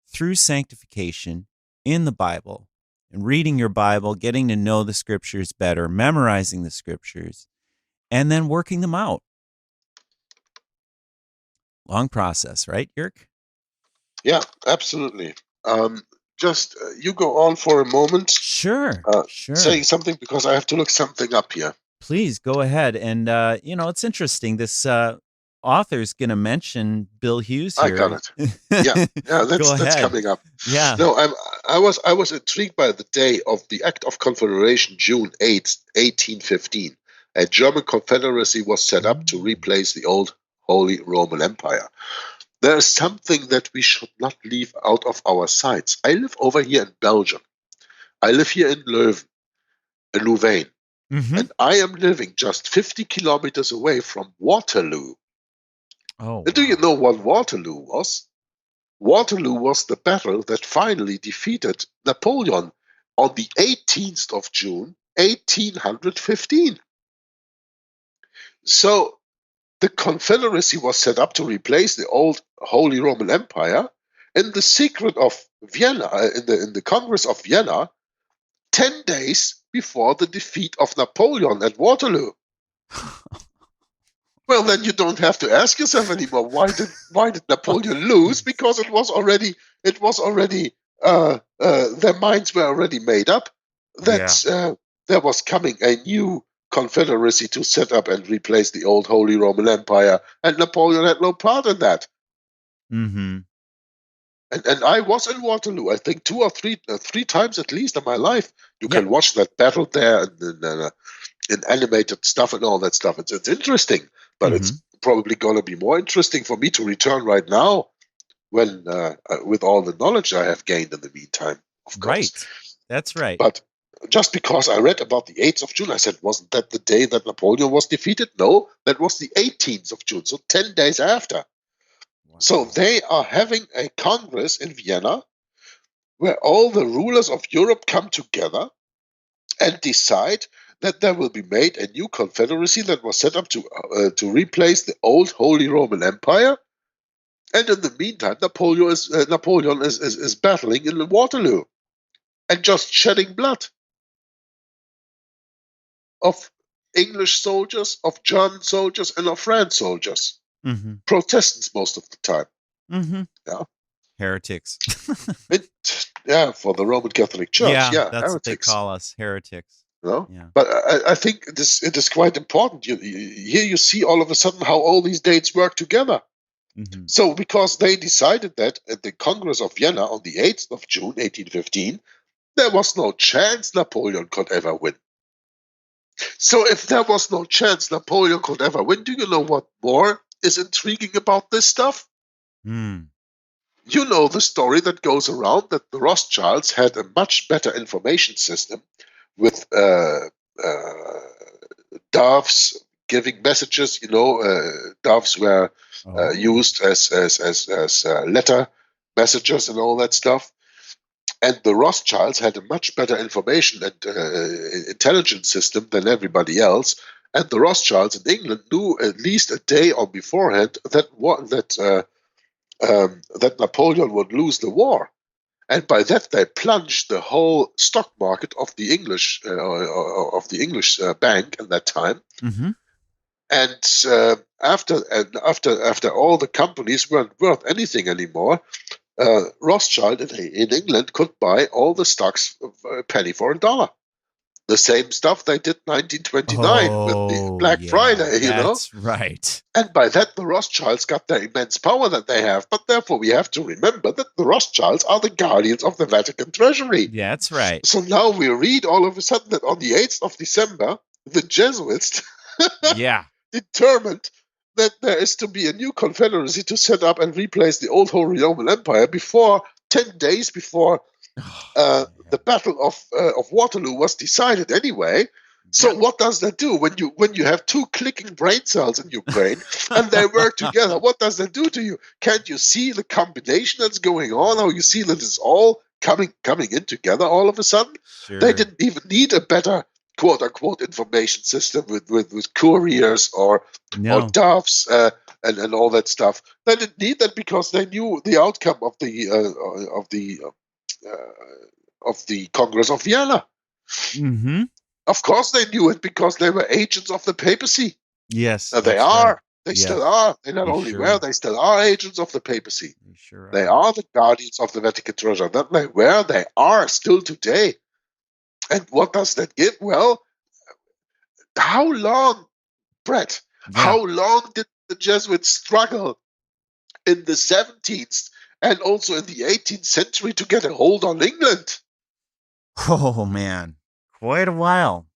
through sanctification in the Bible, and reading your Bible, getting to know the scriptures better, memorizing the scriptures, and then working them out. Long process, right, Jörg? Yeah, absolutely. Just you go on for a moment. Sure. Saying something, because I have to look something up here. Please go ahead. And, it's interesting. This author's going to mention Bill Hughes here. I got it. Yeah, that's coming up. Yeah. No, I was intrigued by the day of the Act of Confederation, June 8th, 1815. A German confederacy was set up to replace the old Holy Roman Empire. There is something that we should not leave out of our sights. I live over here in Belgium. I live here in Louvain. Mm-hmm. And I am living just 50 kilometers away from Waterloo. Oh, wow. And do you know what Waterloo was? Waterloo was the battle that finally defeated Napoleon on the 18th of June, 1815. So the Confederacy was set up to replace the old Holy Roman Empire in the secret of Vienna, in the Congress of Vienna, 10 days before the defeat of Napoleon at Waterloo. Well, then you don't have to ask yourself anymore, why did Napoleon lose? Because it was already their minds were already made up that there was coming a new confederacy to set up and replace the old Holy Roman Empire, and Napoleon had no part in that. Mm-hmm. And I was in Waterloo, I think three times at least in my life. You can watch that battle there in animated stuff and all that stuff. It's interesting, but it's probably going to be more interesting for me to return right now when with all the knowledge I have gained in the meantime, of course. Right, that's right. But just because I read about the 8th of June, I said, wasn't that the day that Napoleon was defeated? No, that was the 18th of June, so 10 days after. Wow. So they are having a Congress in Vienna where all the rulers of Europe come together and decide that there will be made a new confederacy that was set up to replace the old Holy Roman Empire. And in the meantime, Napoleon is battling in Waterloo and just shedding blood of English soldiers, of German soldiers, and of French soldiers. Mm-hmm. Protestants most of the time. Mm-hmm. Yeah. Heretics. For the Roman Catholic Church. Yeah, that's heretics. what they call us, heretics. No? Yeah. But I think it is quite important. Here you see all of a sudden how all these dates work together. Mm-hmm. So because they decided that at the Congress of Vienna on the 8th of June, 1815, there was no chance Napoleon could ever win. So if there was no chance Napoleon could ever win, do you know what more is intriguing about this stuff? Mm. You know the story that goes around that the Rothschilds had a much better information system with doves giving messages. Doves were used as letter messengers and all that stuff. And the Rothschilds had a much better information and intelligence system than everybody else. And the Rothschilds in England knew at least a day or beforehand that Napoleon would lose the war. And by that, they plunged the whole stock market of the English bank at that time. Mm-hmm. And after all the companies weren't worth anything anymore, Rothschild in England could buy all the stocks a penny for a dollar. The same stuff they did 1929 with the Black Friday, That's right. And by that, the Rothschilds got their immense power that they have. But therefore, we have to remember that the Rothschilds are the guardians of the Vatican treasury. Yeah, that's right. So now we read all of a sudden that on the 8th of December, the Jesuits determined that there is to be a new confederacy to set up and replace the old Holy Roman Empire before 10 days before the Battle of Waterloo was decided anyway. So what does that do when you have two clicking brain cells in your brain and they work together? What does that do to you? Can't you see the combination that's going on? How you see that it's all coming in together all of a sudden? Sure. They didn't even need a better quote unquote information system with couriers or doves and all that stuff. They didn't need that because they knew the outcome of the Congress of Vienna. Mm-hmm. Of course they knew it because they were agents of the papacy. Yes. They are. Right. They still are. They not only were, they still are agents of the papacy. They are the guardians of the Vatican treasure. Not they were, they are still today. And what does that give? Well, how long, Brett, how long did the Jesuits struggle in the 17th and also in the 18th century to get a hold on England? Oh, man. Quite a while.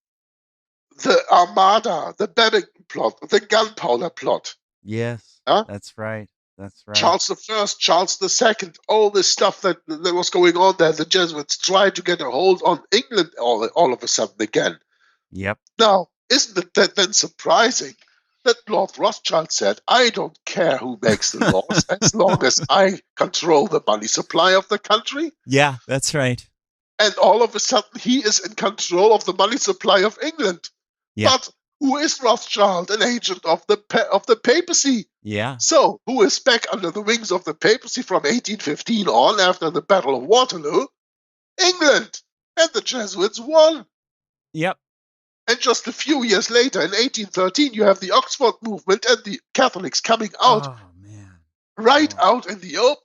The Armada, the Babington plot, the gunpowder plot. Yes, that's right. That's right. Charles I, Charles II, all this stuff that was going on there. The Jesuits tried to get a hold on England all of a sudden again. Yep. Now, isn't it that then surprising that Lord Rothschild said, I don't care who makes the laws as long as I control the money supply of the country? Yeah, that's right. And all of a sudden, he is in control of the money supply of England. Yeah. But who is Rothschild? An agent of the papacy. Yeah. So, who is back under the wings of the papacy from 1815 on after the Battle of Waterloo? England. And the Jesuits won. Yep. And just a few years later, in 1813, you have the Oxford movement and the Catholics coming out, out in the open,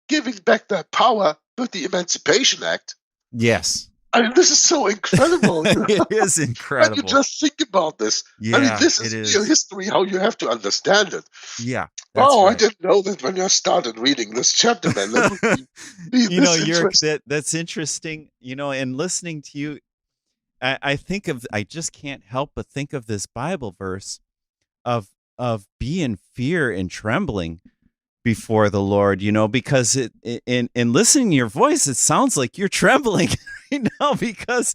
giving back their power with the Emancipation Act. Yes. I mean, this is so incredible. It is incredible. When you just think about this. Yeah, I mean, this is real history, how you have to understand it. Yeah. I didn't know that when I started reading this chapter, man. That's interesting. And listening to you, I just can't help but think of this Bible verse of be in fear and trembling before the Lord, because in listening to your voice, it sounds like you're trembling right now because,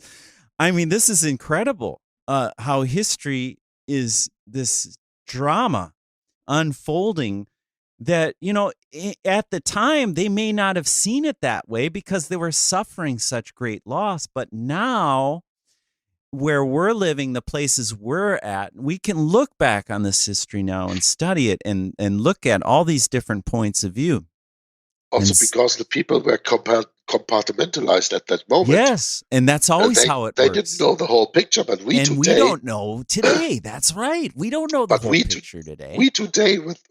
this is incredible how history is this drama unfolding that, at the time they may not have seen it that way because they were suffering such great loss. But now where we're living, the places we're at, we can look back on this history now and study it and look at all these different points of view. Also because the people were compartmentalized at that moment. Yes, and that's always how it works. They didn't know the whole picture, but we don't know today. That's right. We don't know the whole picture today. We today, with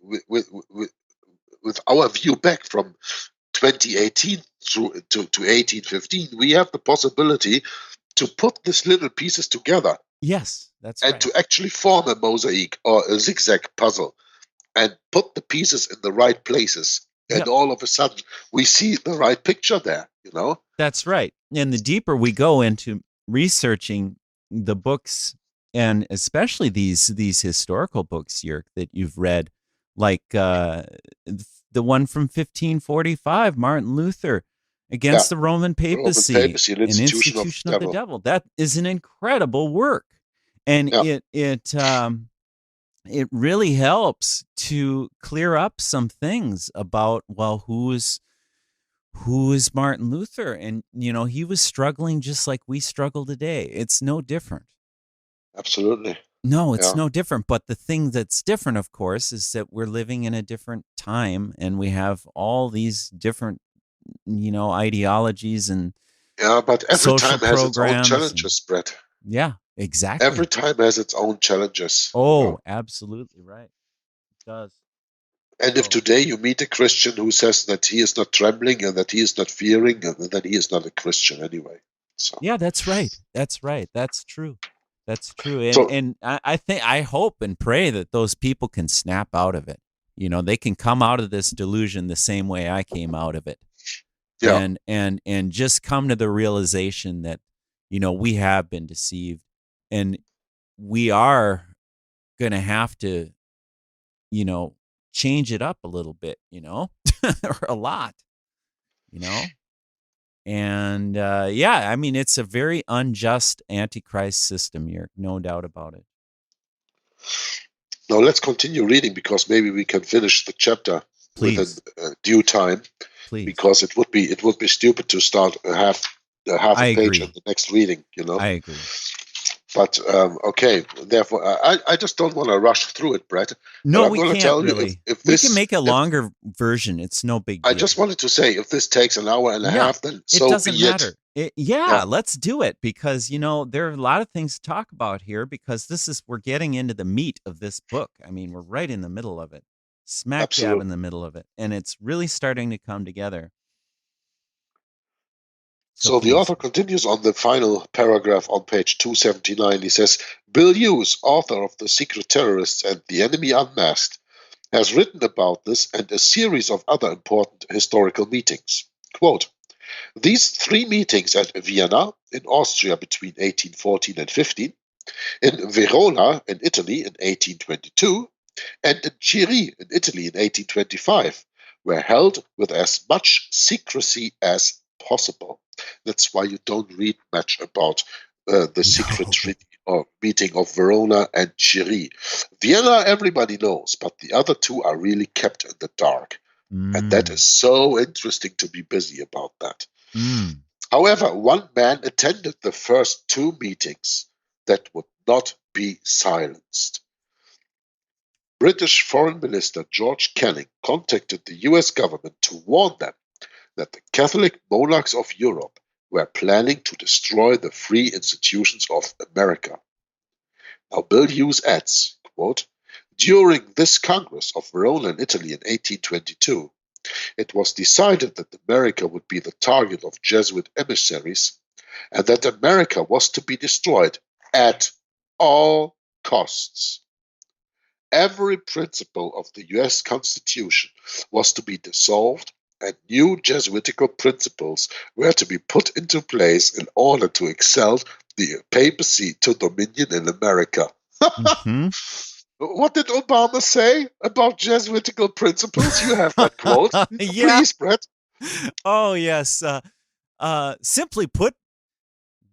our view back from 2018 to 1815, we have the possibility to put these little pieces together. Yes, that's right. And to actually form a mosaic or a zigzag puzzle and put the pieces in the right places. And all of a sudden, we see the right picture there, That's right. And the deeper we go into researching the books, and especially these historical books, Jörg, that you've read, like the one from 1545, Martin Luther, against the Roman Papacy, an institution of the devil. That is an incredible work, and it really helps to clear up some things about who is Martin Luther, and he was struggling just like we struggle today. It's no different. Absolutely. No, it's no different. But the thing that's different, of course, is that we're living in a different time, and we have all these different ideologies and Yeah, but every social time has its own programs. challenges, Brett. Yeah, exactly. Every time has its own challenges. Oh, absolutely right. It does. And if today you meet a Christian who says that he is not trembling and that he is not fearing, then he is not a Christian anyway. So Yeah, that's right. That's right. That's true. That's true. So- And I hope and pray that those people can snap out of it. They can come out of this delusion the same way I came out of it. yeah, And just come to the realization that, we have been deceived and we are going to have to, change it up a little bit, or a lot, And it's a very unjust antichrist system here, no doubt about it. now let's continue reading because maybe we can finish the chapter Please. within due time. Please. Because it would be stupid to start half a I page agree. in the next reading, I agree. But okay, therefore, I just don't want to rush through it, Brett. No, but I'm we going to can't tell really. you if we this can make a longer version. It's no big deal. I just wanted to say, if this takes an hour and a half, then so it doesn't be matter. Yeah. Let's do it because there are a lot of things to talk about here because we're getting into the meat of this book. I mean, we're right in the middle of it, smack Absolutely. dab in the middle of it, and it's really starting to come together. So the author continues on the final paragraph on page 279. He says, Bill Hughes, author of The Secret Terrorists and The Enemy Unmasked, has written about this and a series of other important historical meetings. Quote, these 3 meetings at Vienna in Austria between 1814 and 15, in Verona in Italy in 1822, and in Chieri in Italy in 1825, were held with as much secrecy as possible. That's why you don't read much about the secret treaty or meeting of Verona and Chieri. Vienna, everybody knows, but the other 2 are really kept in the dark. And that is so interesting to be busy about that. However, one man attended the first 2 meetings that would not be silenced. British Foreign Minister George Canning contacted the US government to warn them that the Catholic monarchs of Europe were planning to destroy the free institutions of America. Now, Bill Hughes adds, quote, during this Congress of Verona in Italy in 1822, it was decided that America would be the target of Jesuit emissaries and that America was to be destroyed at all costs. Every principle of the US Constitution was to be dissolved and new Jesuitical principles were to be put into place in order to excel the papacy to dominion in America. What did Obama say about Jesuitical principles? You have that quote. Yeah. Please, Brett. Oh, yes. Simply put,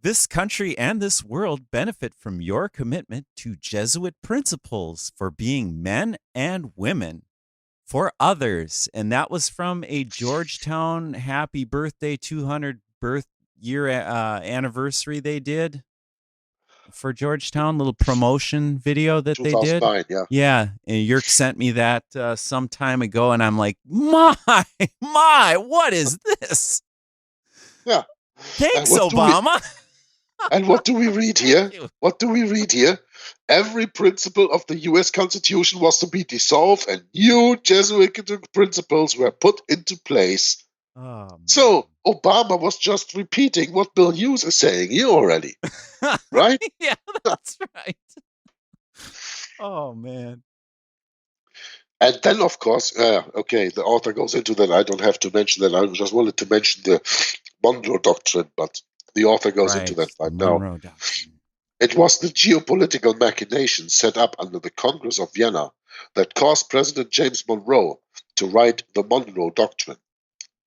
this country and this world benefit from your commitment to Jesuit principles for being men and women for others. And that was from a Georgetown happy birthday 200 birth year anniversary they did for Georgetown, little promotion video that they did. 2009, yeah. Yeah, and Yerk sent me that some time ago, and I'm like, my, what is this? Yeah. Thanks, Obama. And what do we read here? What do we read here? Every principle of the US Constitution was to be dissolved and new Jesuitical principles were put into place. So Obama was just repeating what Bill Hughes is saying here already. Right? Yeah, that's right. Oh, man. And then, of course, okay, the author goes into that. I don't have to mention that. I just wanted to mention the Monroe Doctrine, but the author goes into that right now. It was the geopolitical machinations set up under the Congress of Vienna that caused President James Monroe to write the Monroe Doctrine,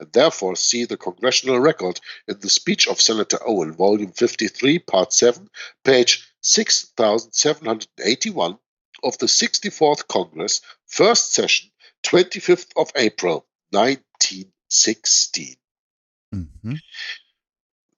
and therefore see the congressional record in the speech of Senator Owen, Volume 53, Part 7, page 6781 of the 64th Congress, first session, 25th of April, 1916.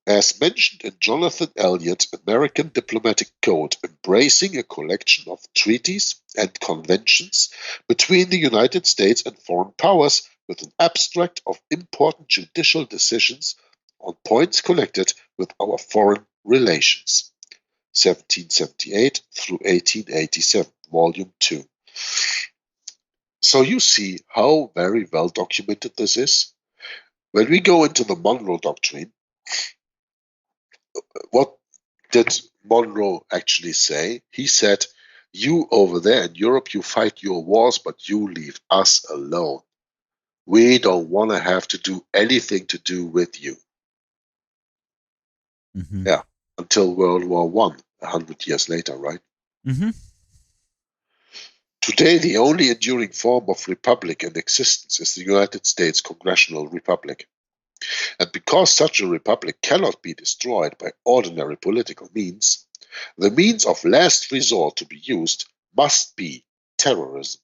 As mentioned in Jonathan Elliott's American Diplomatic Code, embracing a collection of treaties and conventions between the United States and foreign powers with an abstract of important judicial decisions on points connected with our foreign relations. 1778 through 1887, Volume 2. So you see how very well documented this is. When we go into the Monroe Doctrine, what did Monroe actually say? He said, you over there in Europe, you fight your wars, but you leave us alone. We don't want to have to do anything to do with you. Mm-hmm. Yeah, until World War I, 100 years later, right? Mm-hmm. Today, the only enduring form of republic in existence is the United States Congressional Republic. And because such a republic cannot be destroyed by ordinary political means, the means of last resort to be used must be terrorism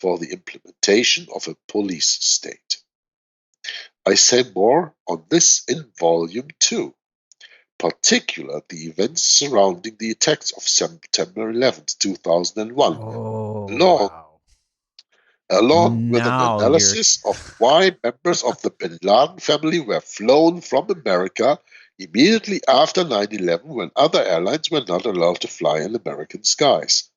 for the implementation of a police state. I say more on this in Volume 2, particularly the events surrounding the attacks of September 11th, 2001, along with an Now analysis of why members of the Bin Laden family were flown from America immediately after 9/11 when other airlines were not allowed to fly in American skies.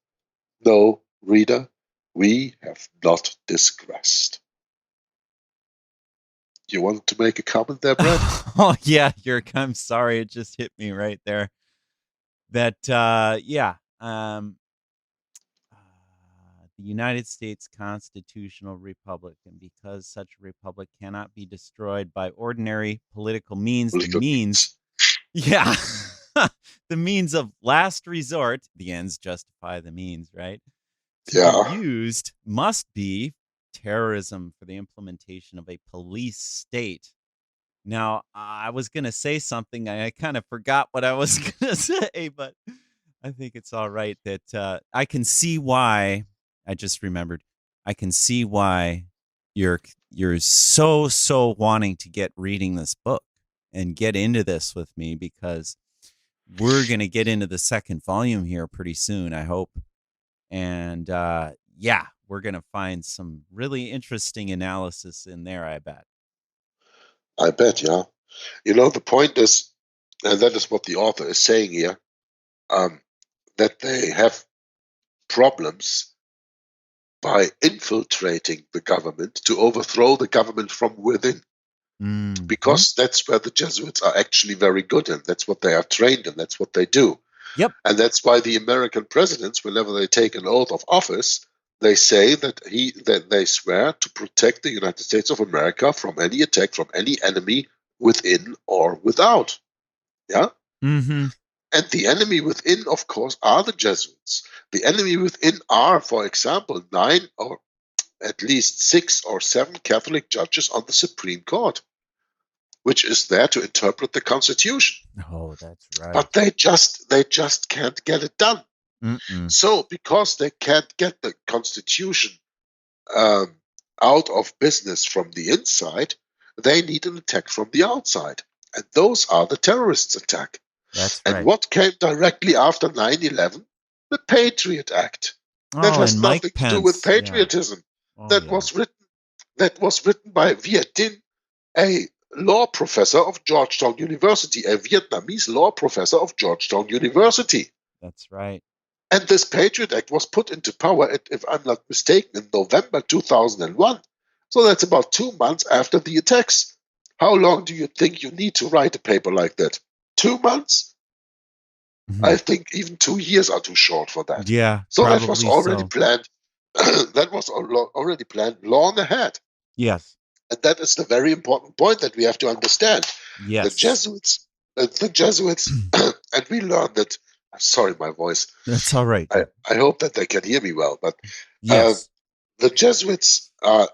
No, reader, we have not digressed. You want to make a comment there, Brad? Oh yeah, I'm sorry, it just hit me right there. That the United States constitutional republic, and because such a republic cannot be destroyed by ordinary political means, the means the means of last resort, the ends justify the means, right? To be used must be terrorism for the implementation of a police state. Now, I was going to say something. I kind of forgot what I was going to say, but I think it's all right that I can see why. I just remembered. I can see why you're so wanting to get reading this book and get into this with me, because we're going to get into the second volume here pretty soon, I hope. And we're going to find some really interesting analysis in there, I bet. I bet, yeah. You know, the point is, and that is what the author is saying here, that they have problems by infiltrating the government to overthrow the government from within. Because that's where the Jesuits are actually very good in. That's what they are trained in. That's what they do. Yep. And that's why the American presidents, whenever they take an oath of office, they say that they swear to protect the United States of America from any attack from any enemy within or without. Yeah? Mm-hmm. And the enemy within, of course, are the Jesuits. The enemy within are, for example, 9 or at least 6 or 7 Catholic judges on the Supreme Court, which is there to interpret the Constitution. Oh, that's right. But they just can't get it done. Mm-mm. So because they can't get the Constitution out of business from the inside, they need an attack from the outside. And those are the terrorists' attack. That's right. And what came directly after 9/11? The Patriot Act. That has nothing to do with patriotism. Yeah. That was written by Viet Dinh, a law professor of Georgetown University, a Vietnamese law professor of Georgetown University. That's right. And this Patriot Act was put into power, if I'm not mistaken, in November 2001. So that's about 2 months after the attacks. How long do you think you need to write a paper like that? 2 months? Mm-hmm. I think even 2 years are too short for that. Yeah. So that was already planned. That was already planned long ahead. Yes. And that is the very important point that we have to understand. Yes. The Jesuits, and we learned that. I'm sorry, my voice. That's all right. I hope that they can hear me well. But yes, the Jesuits are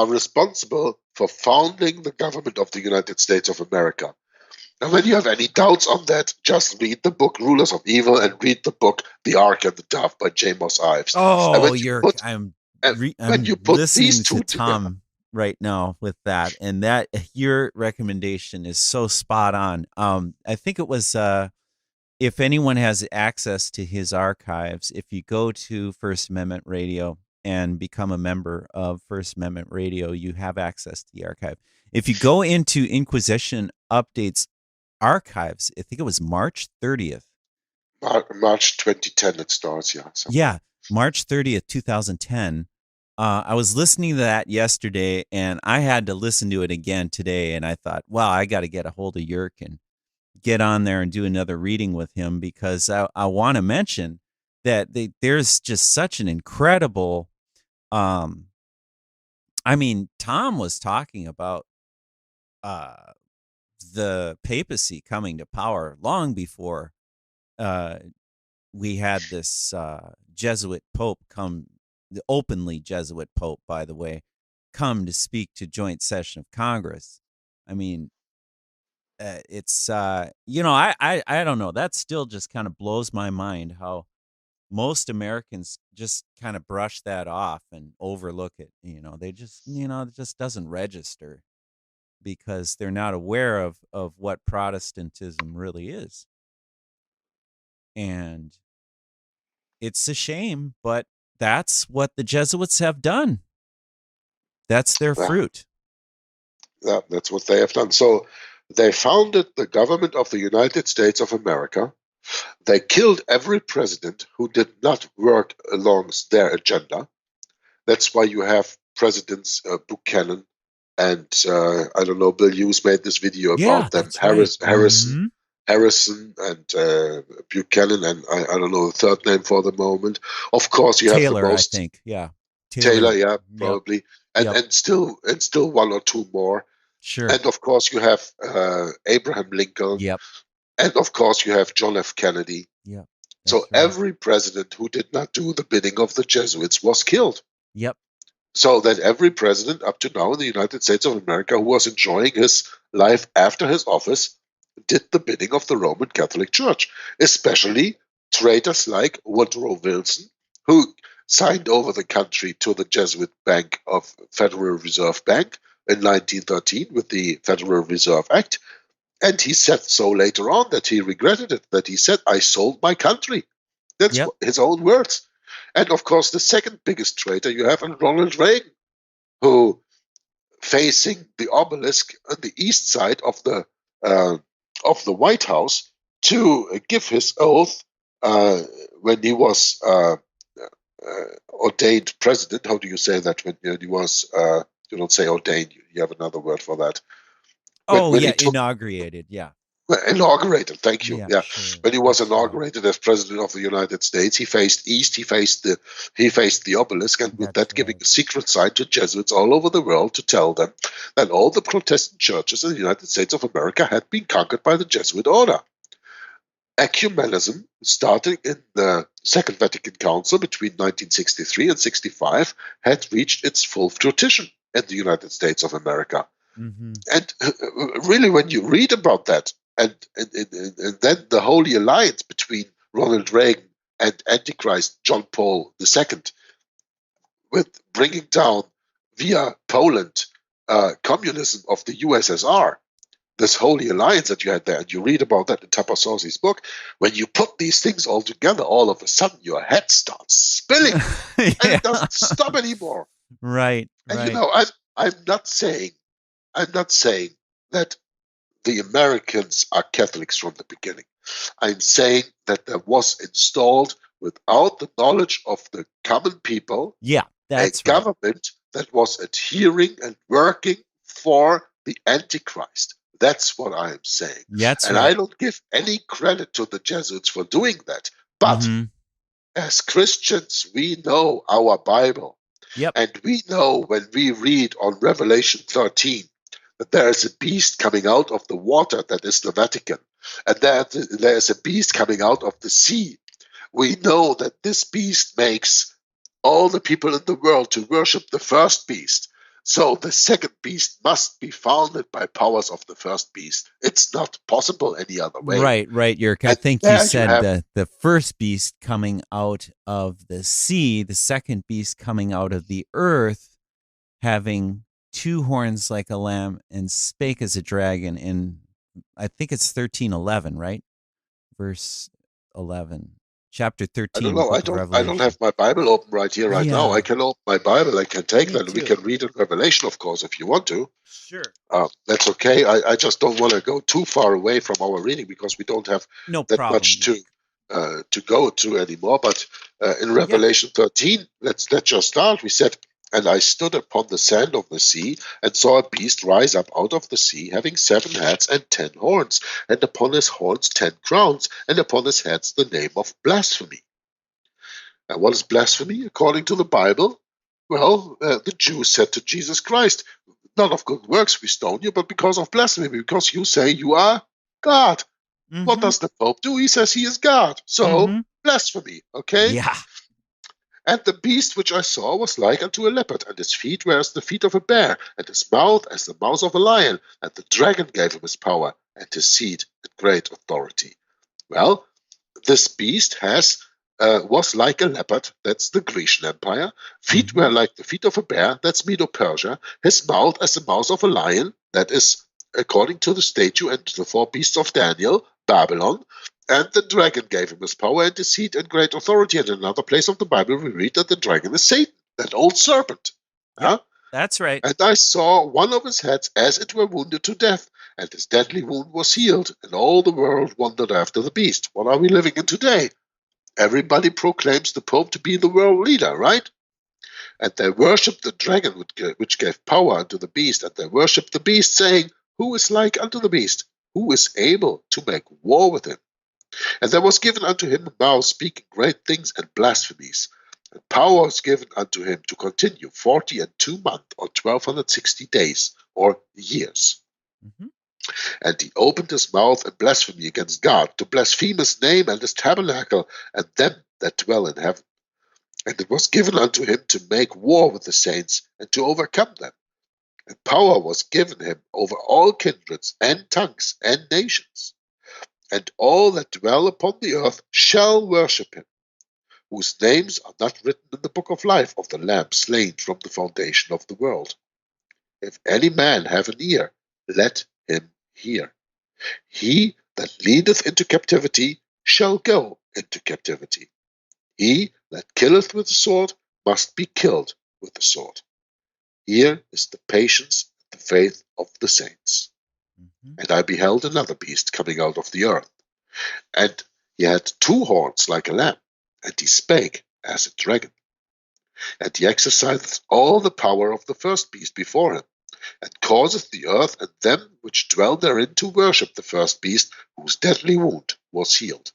responsible for founding the government of the United States of America. And when you have any doubts on that, just read the book Rulers of Evil and read the book The Ark and the Dove by Amos Ives. Oh, I'm listening to Tom right now with that, and that your recommendation is so spot on. I think it was if anyone has access to his archives, if you go to First Amendment Radio and become a member of First Amendment Radio, you have access to the archive. If you go into Inquisition Updates archives, I think it was March 30th. March 2010 it starts, yeah. Yeah, March 30th, 2010. I was listening to that yesterday, and I had to listen to it again today, and I thought, wow, I got to get a hold of Yerk and get on there and do another reading with him, because I want to mention that there's just such an incredible, I mean, Tom was talking about the papacy coming to power long before we had this Jesuit Pope come, the openly Jesuit Pope, by the way, come to speak to joint session of Congress. I mean, it's I don't know. That still just kind of blows my mind how most Americans just kind of brush that off and overlook it. They just it just doesn't register because they're not aware of what Protestantism really is. And it's a shame, but that's what the Jesuits have done. That's their fruit. Yeah, that's what they have done. So they founded the government of the United States of America. They killed every president who did not work along their agenda. That's why you have Presidents Buchanan and I don't know, Bill Hughes made this video about them. Harrison and Buchanan, and I don't know the third name for the moment. Of course, you Taylor, have the most. I think, yeah. Taylor, yeah, probably, Yep. and still one or two more. Sure. And of course, you have Abraham Lincoln. Yep. And of course, you have John F. Kennedy. Yeah. So every president who did not do the bidding of the Jesuits was killed. Yep. So that every president up to now in the United States of America who was enjoying his life after his office did the bidding of the Roman Catholic Church, especially traitors like Woodrow Wilson, who signed over the country to the Jesuit Bank of Federal Reserve Bank in 1913 with the Federal Reserve Act. And he said so later on that he regretted it, that he said, I sold my country. That's his own words. And of course, the second biggest traitor you have in Ronald Reagan, who, facing the obelisk on the east side of the White House, to give his oath when he was ordained president. How do you say that when he was? You don't say ordained. You have another word for that. Inaugurated. Yeah. Inaugurated, thank you. Yeah, sure. When he was inaugurated as president of the United States, he faced east. He faced the obelisk, and with that, giving a secret sign to Jesuits all over the world to tell them that all the Protestant churches in the United States of America had been conquered by the Jesuit order. Ecumenism, starting in the Second Vatican Council between 1963 and 65, had reached its full fruition in the United States of America. Mm-hmm. And really, when you read about that, and then the Holy Alliance between Ronald Reagan and Antichrist John Paul II, with bringing down via Poland communism of the USSR, this Holy Alliance that you had there, and you read about that in Papacy's book, when you put these things all together, all of a sudden your head starts spinning, and it doesn't stop anymore. Right. And I'm not saying that the Americans are Catholics from the beginning. I'm saying that there was installed, without the knowledge of the common people, a government that was adhering and working for the Antichrist. That's what I am saying. I don't give any credit to the Jesuits for doing that. But as Christians, we know our Bible. Yep. And we know when we read on Revelation 13 that there is a beast coming out of the water, that is the Vatican, and that there is a beast coming out of the sea. We know that this beast makes all the people in the world to worship the first beast. So the second beast must be founded by powers of the first beast. It's not possible any other way. Right, Yerk. I think you said the first beast coming out of the sea, the second beast coming out of the earth, having two horns like a lamb and spake as a dragon. In, I think it's 13:11, right? Verse 11. chapter I don't 13, know. book of I don't have Revelation. my Bible open right here, right now. Yeah, I can open my Bible. I can take me that. And we too. can read in Revelation, of course, if you want to. Sure. That's okay. I just don't want to go too far away from our reading because we don't have No that problem. much to go to anymore. But in Revelation 13, let's just start. We said, "And I stood upon the sand of the sea, and saw a beast rise up out of the sea, having 7 heads and 10 horns, and upon his horns 10 crowns, and upon his heads the name of blasphemy." And what is blasphemy according to the Bible? Well, the Jews said to Jesus Christ, "Not of good works we stone you, but because of blasphemy, because you say you are God." What Mm-hmm. does the Pope do? He says he is God. So, Mm-hmm. blasphemy, okay? Yeah. "And the beast which I saw was like unto a leopard, and his feet were as the feet of a bear, and his mouth as the mouth of a lion. And the dragon gave him his power, and his seat and great authority." Well, this beast was like a leopard, that's the Grecian Empire. Feet were like the feet of a bear, that's Medo-Persia. His mouth as the mouth of a lion, that is, according to the statue and the 4 beasts of Daniel, Babylon. And the dragon gave him his power and his seat and great authority. And in another place of the Bible, we read that the dragon is Satan, that old serpent. Yep. That's right. "And I saw one of his heads as it were wounded to death, and his deadly wound was healed, and all the world wondered after the beast." What are we living in today? Everybody proclaims the Pope to be the world leader, right? "And they worshipped the dragon which gave power unto the beast, and they worshipped the beast, saying, Who is like unto the beast? Who is able to make war with him? And there was given unto him a mouth speaking great things and blasphemies. And power was given unto him to continue 42 months, or 1260 days, or years. Mm-hmm. And he opened his mouth in blasphemy against God, to blaspheme his name and his tabernacle, and them that dwell in heaven. And it was given unto him to make war with the saints, and to overcome them. And power was given him over all kindreds, and tongues, and nations. And all that dwell upon the earth shall worship him, whose names are not written in the book of life of the Lamb slain from the foundation of the world. If any man have an ear, let him hear. He that leadeth into captivity shall go into captivity. He that killeth with the sword must be killed with the sword. Here is the patience and the faith of the saints. And I beheld another beast coming out of the earth, and he had 2 horns like a lamb, and he spake as a dragon. And he exerciseth all the power of the first beast before him, and causeth the earth and them which dwell therein to worship the first beast, whose deadly wound was healed.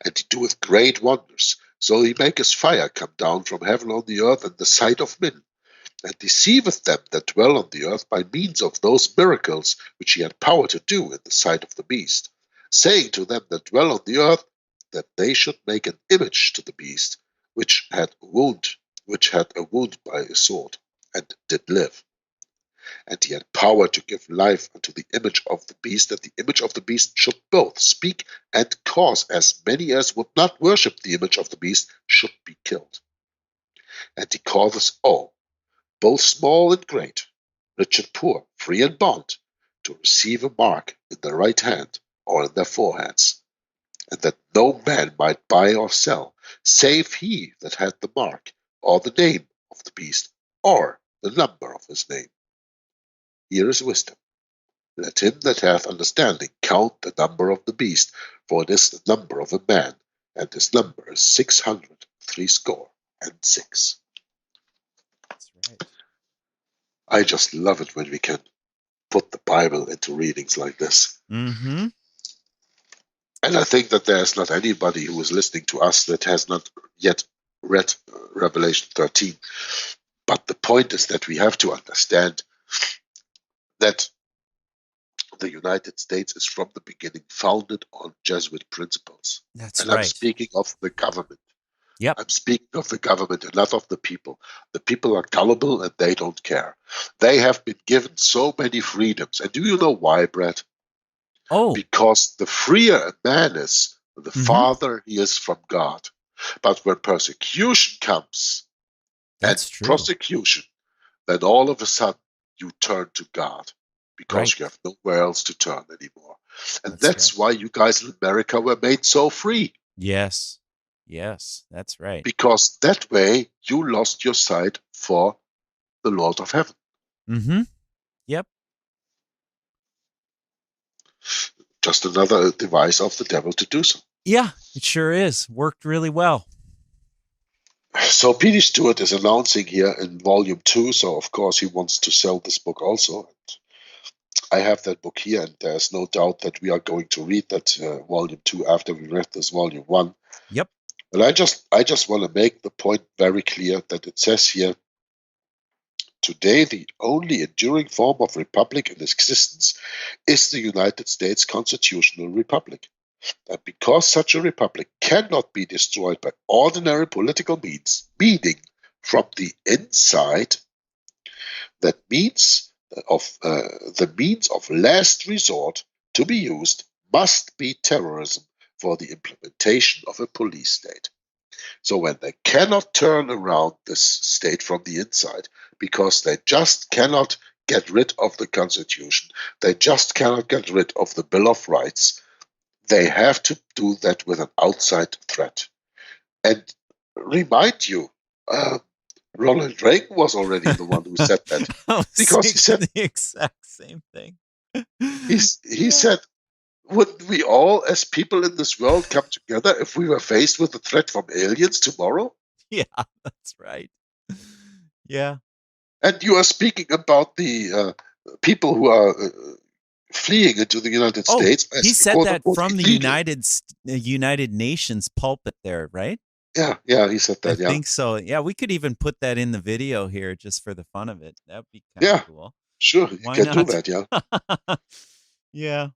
And he doeth great wonders, so he maketh fire come down from heaven on the earth in the sight of men, and deceiveth them that dwell on the earth by means of those miracles which he had power to do in the sight of the beast, saying to them that dwell on the earth that they should make an image to the beast, which had a wound by a sword, and did live. And he had power to give life unto the image of the beast, that the image of the beast should both speak and cause as many as would not worship the image of the beast should be killed. And he causeth all, both small and great, rich and poor, free and bond, to receive a mark in their right hand or in their foreheads, and that no man might buy or sell, save he that had the mark, or the name of the beast, or the number of his name. Here is wisdom. Let him that hath understanding count the number of the beast, for it is the number of a man, and his number is 666. That's right. I just love it when we can put the Bible into readings like this. Mm-hmm. And I think that there's not anybody who is listening to us that has not yet read Revelation 13. But the point is that we have to understand that the United States is from the beginning founded on Jesuit principles. That's and right. I'm speaking of the government. Yep. I'm speaking of the government and not of the people. The people are gullible and they don't care. They have been given so many freedoms. And do you know why, Brett? Oh. Because the freer a man is, the farther he is from God. But when persecution comes, That's and true. prosecution, then all of a sudden you turn to God, because you have nowhere else to turn anymore. And that's why you guys in America were made so free. Yes. Yes, that's right. because that way you lost your sight for the Lord of Heaven. Mm-hmm. Yep. Just another device of the devil to do so. Yeah, it sure is. Worked really well. So P.D. Stewart is announcing here in volume 2, so of course he wants to sell this book also. I have that book here, and there's no doubt that we are going to read that volume 2 after we read this volume 1. Yep. But I just want to make the point very clear that it says here, today the only enduring form of republic in existence is the United States constitutional republic. And because such a republic cannot be destroyed by ordinary political means, meaning from the inside, that means the means of last resort to be used must be terrorism for the implementation of a police state. So when they cannot turn around this state from the inside because they just cannot get rid of the Constitution, they just cannot get rid of the Bill of Rights, they have to do that with an outside threat. And remind you, Ronald Reagan was already the one who said that. Because he said the exact same thing. He said, wouldn't we all, as people in this world, come together if we were faced with a threat from aliens tomorrow? Yeah, that's right. Yeah. And you are speaking about the people who are fleeing into the United States. He said that from the illegal. United Nations pulpit there, right? Yeah, he said that. I think so. Yeah, we could even put that in the video here just for the fun of it. That'd be kind of cool. Sure, you Why can not? do that, yeah. Yeah.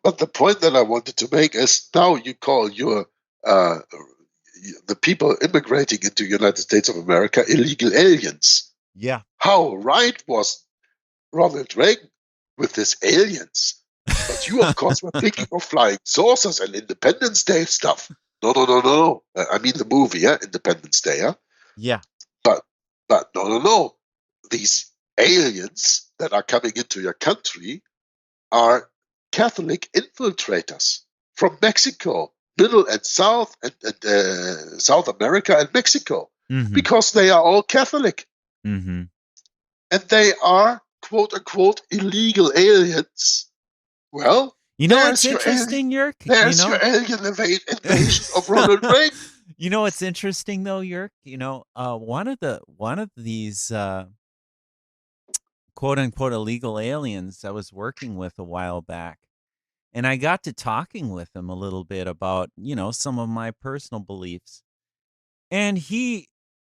But the point that I wanted to make is now you call your the people immigrating into the United States of America illegal aliens. Yeah. How right was Ronald Reagan with his aliens? But you, of course, were thinking of flying saucers and Independence Day stuff. No. I mean the movie, yeah, Independence Day, yeah. Yeah. But no. These aliens that are coming into your country are Catholic infiltrators from Mexico, Middle and South, and South America and Mexico, because they are all Catholic. Mm-hmm. And they are, quote unquote, illegal aliens. Well, you know what's interesting, Yerk? There's your alien invasion of Ronald Reagan. You know what's interesting though, Yerk? You know, one of these quote unquote illegal aliens I was working with a while back, and I got to talking with him a little bit about, you know, some of my personal beliefs. And he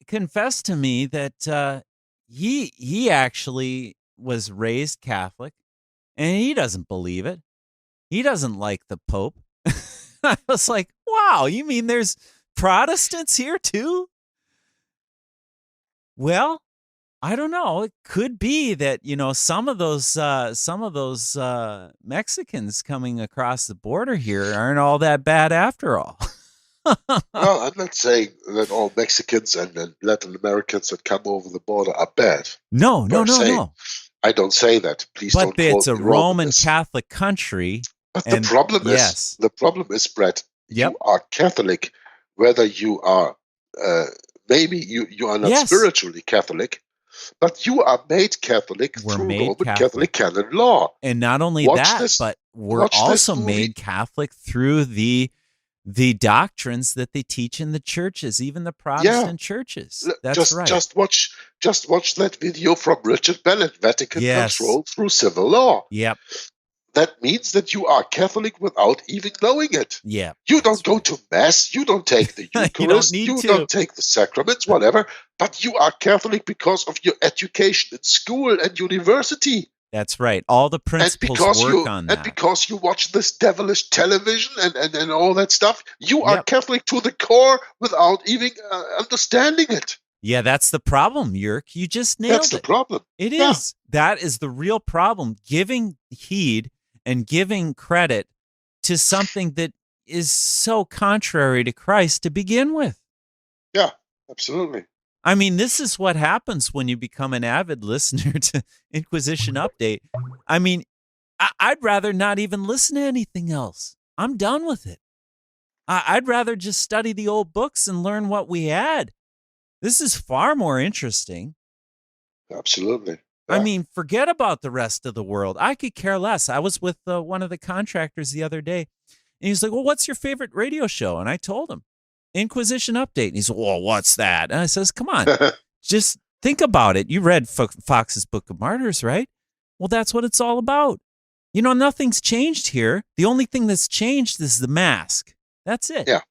confessed to me that he actually was raised Catholic, and he doesn't believe it. He doesn't like the Pope. I was like, wow, you mean there's Protestants here too? Well, I don't know. It could be that, you know, some of those Mexicans coming across the border here aren't all that bad after all. Well, I'm not saying that all Mexicans and Latin Americans that come over the border are bad. No. I don't say that. Please don't quote me wrong. But it's a Roman Catholic country. But the problem is, Brett, you are Catholic, whether you are maybe you are not spiritually Catholic, but you are made Catholic through Roman Catholic canon law. And not only but we're also made Catholic through the doctrines that they teach in the churches, even the Protestant churches. That's right. Just watch that video from Richard Bennett, Vatican Control Through Civil Law. Yep. That means that you are Catholic without even knowing it. Yeah. You don't go to Mass, you don't take the Eucharist, you don't take the sacraments, whatever, but you are Catholic because of your education in school and university. That's right. All the principles work on that. And because you watch this devilish television and all that stuff, you are Catholic to the core without even understanding it. Yeah, that's the problem, Yerk. You just nailed it. That's the problem. It is. That is the real problem. Giving heed and giving credit to something that is so contrary to Christ to begin with. Yeah, absolutely. I mean, this is what happens when you become an avid listener to Inquisition Update. I mean, I'd rather not even listen to anything else. I'm done with it. I'd rather just study the old books and learn what we had. This is far more interesting. Absolutely. I Yeah. mean, forget about the rest of the world. I could care less. I was with one of the contractors the other day, and he's like, "Well, what's your favorite radio show?" And I told him, Inquisition Update. And he's like, "Well, what's that?" And I says, "Come on, just think about it. You read Fox's Book of Martyrs, right? Well, that's what it's all about. You know, nothing's changed here. The only thing that's changed is the mask. That's it." Yeah.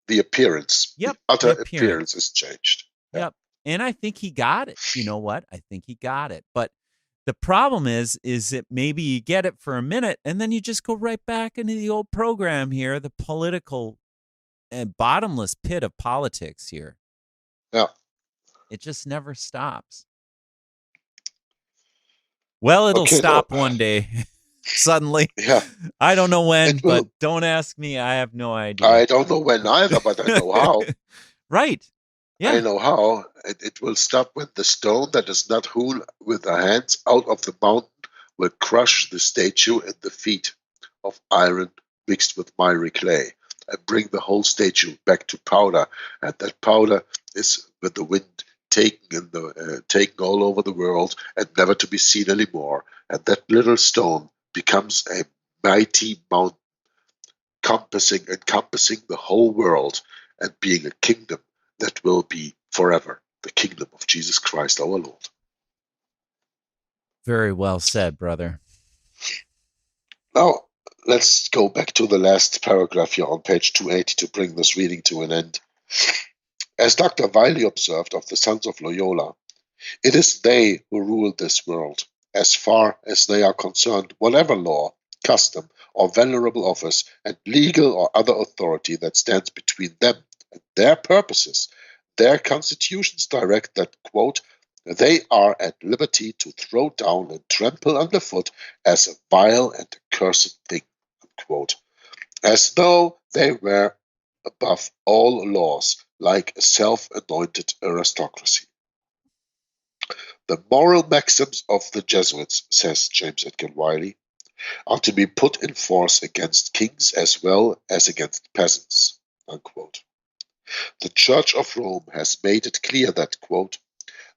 The appearance, Yep. the utter The appearance is changed. Yeah. Yep. And I think he got it. You know what? I think he got it. But the problem is that maybe you get it for a minute and then you just go right back into the old program here, the political and bottomless pit of politics here. Yeah. It just never stops. Well, it'll Okay, stop no. one day. Suddenly. Yeah. I don't know when, It will. but don't ask me. I have no idea. I don't know when either, but I know how. Right. Yeah. I know how. It will stop when the stone that is not hewn with the hands out of the mountain will crush the statue at the feet of iron mixed with miry clay and bring the whole statue back to powder. And that powder is with the wind taken all over the world and never to be seen anymore. And that little stone becomes a mighty mountain encompassing the whole world and being a kingdom that will be forever, the kingdom of Jesus Christ our Lord. Very well said, brother. Now, let's go back to the last paragraph here on page 280 to bring this reading to an end. As Dr. Wiley observed of the sons of Loyola, it is they who rule this world, as far as they are concerned, whatever law, custom, or venerable office, and legal or other authority that stands between them and their purposes, their constitutions direct that, quote, they are at liberty to throw down and trample underfoot as a vile and accursed thing, unquote, as though they were above all laws, like a self-anointed aristocracy. The moral maxims of the Jesuits, says James Edgar Wiley, are to be put in force against kings as well as against peasants, unquote. The Church of Rome has made it clear that, quote,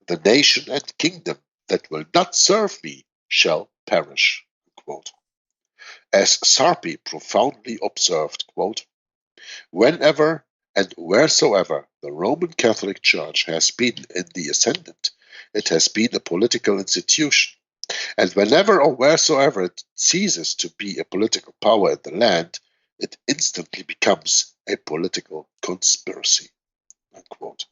the nation and kingdom that will not serve me shall perish, unquote. As Sarpi profoundly observed, quote, whenever and wheresoever the Roman Catholic Church has been in the ascendant, it has been a political institution, and whenever or wheresoever it ceases to be a political power in the land, it instantly becomes a political conspiracy, unquote.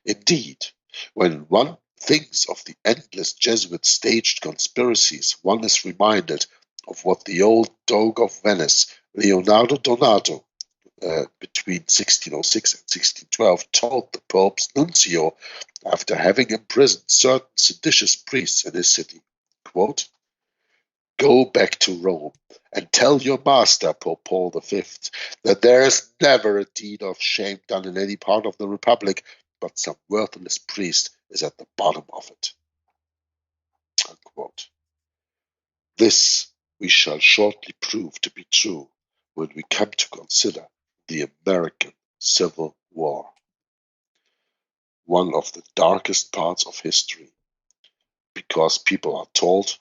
Indeed, when one thinks of the endless Jesuit staged conspiracies, one is reminded of what the old Doge of Venice, Leonardo Donato, between 1606 and 1612, told the Pope's nuncio after having imprisoned certain seditious priests in his city. Quote, go back to Rome and tell your master, Pope Paul V, that there is never a deed of shame done in any part of the Republic, but some worthless priest is at the bottom of it. Unquote. This we shall shortly prove to be true when we come to consider the American Civil War, one of the darkest parts of history, because people are told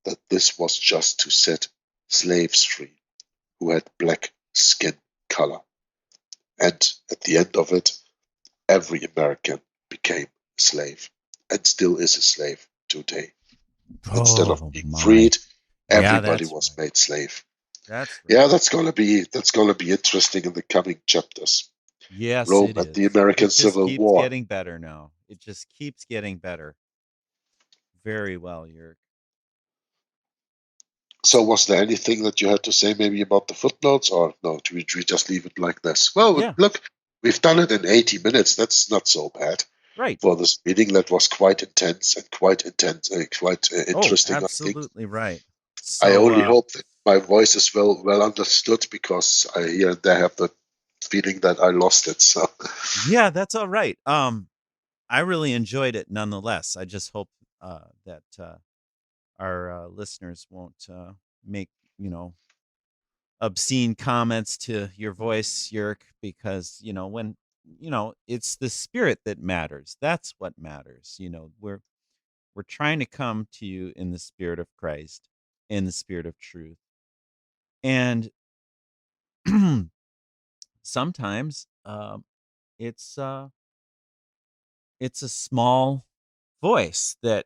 that this was just to set slaves free who had black skin color. And at the end of it, every American became a slave and still is a slave today. Instead of being freed, everybody was made slave. That's right. Yeah, that's gonna be interesting in the coming chapters. Yes, Rome it and is. the American It just Civil keeps War. getting better now. It just keeps getting better. Very well, Jörg. So was there anything that you had to say maybe about the footnotes, or no, do we just leave it like this? Well, Yeah. look, we've done it in 80 minutes. That's not so bad. Right. For this meeting that was quite intense and quite interesting, I think. Absolutely right. So, I only hope that my voice is well understood, because I here and there have the feeling that I lost it. So yeah, that's all right. I really enjoyed it nonetheless. I just hope that our listeners won't make, obscene comments to your voice, Yerk, because when it's the spirit that matters. That's what matters. We're trying to come to you in the spirit of Christ, in the spirit of truth, and sometimes it's it's a small voice that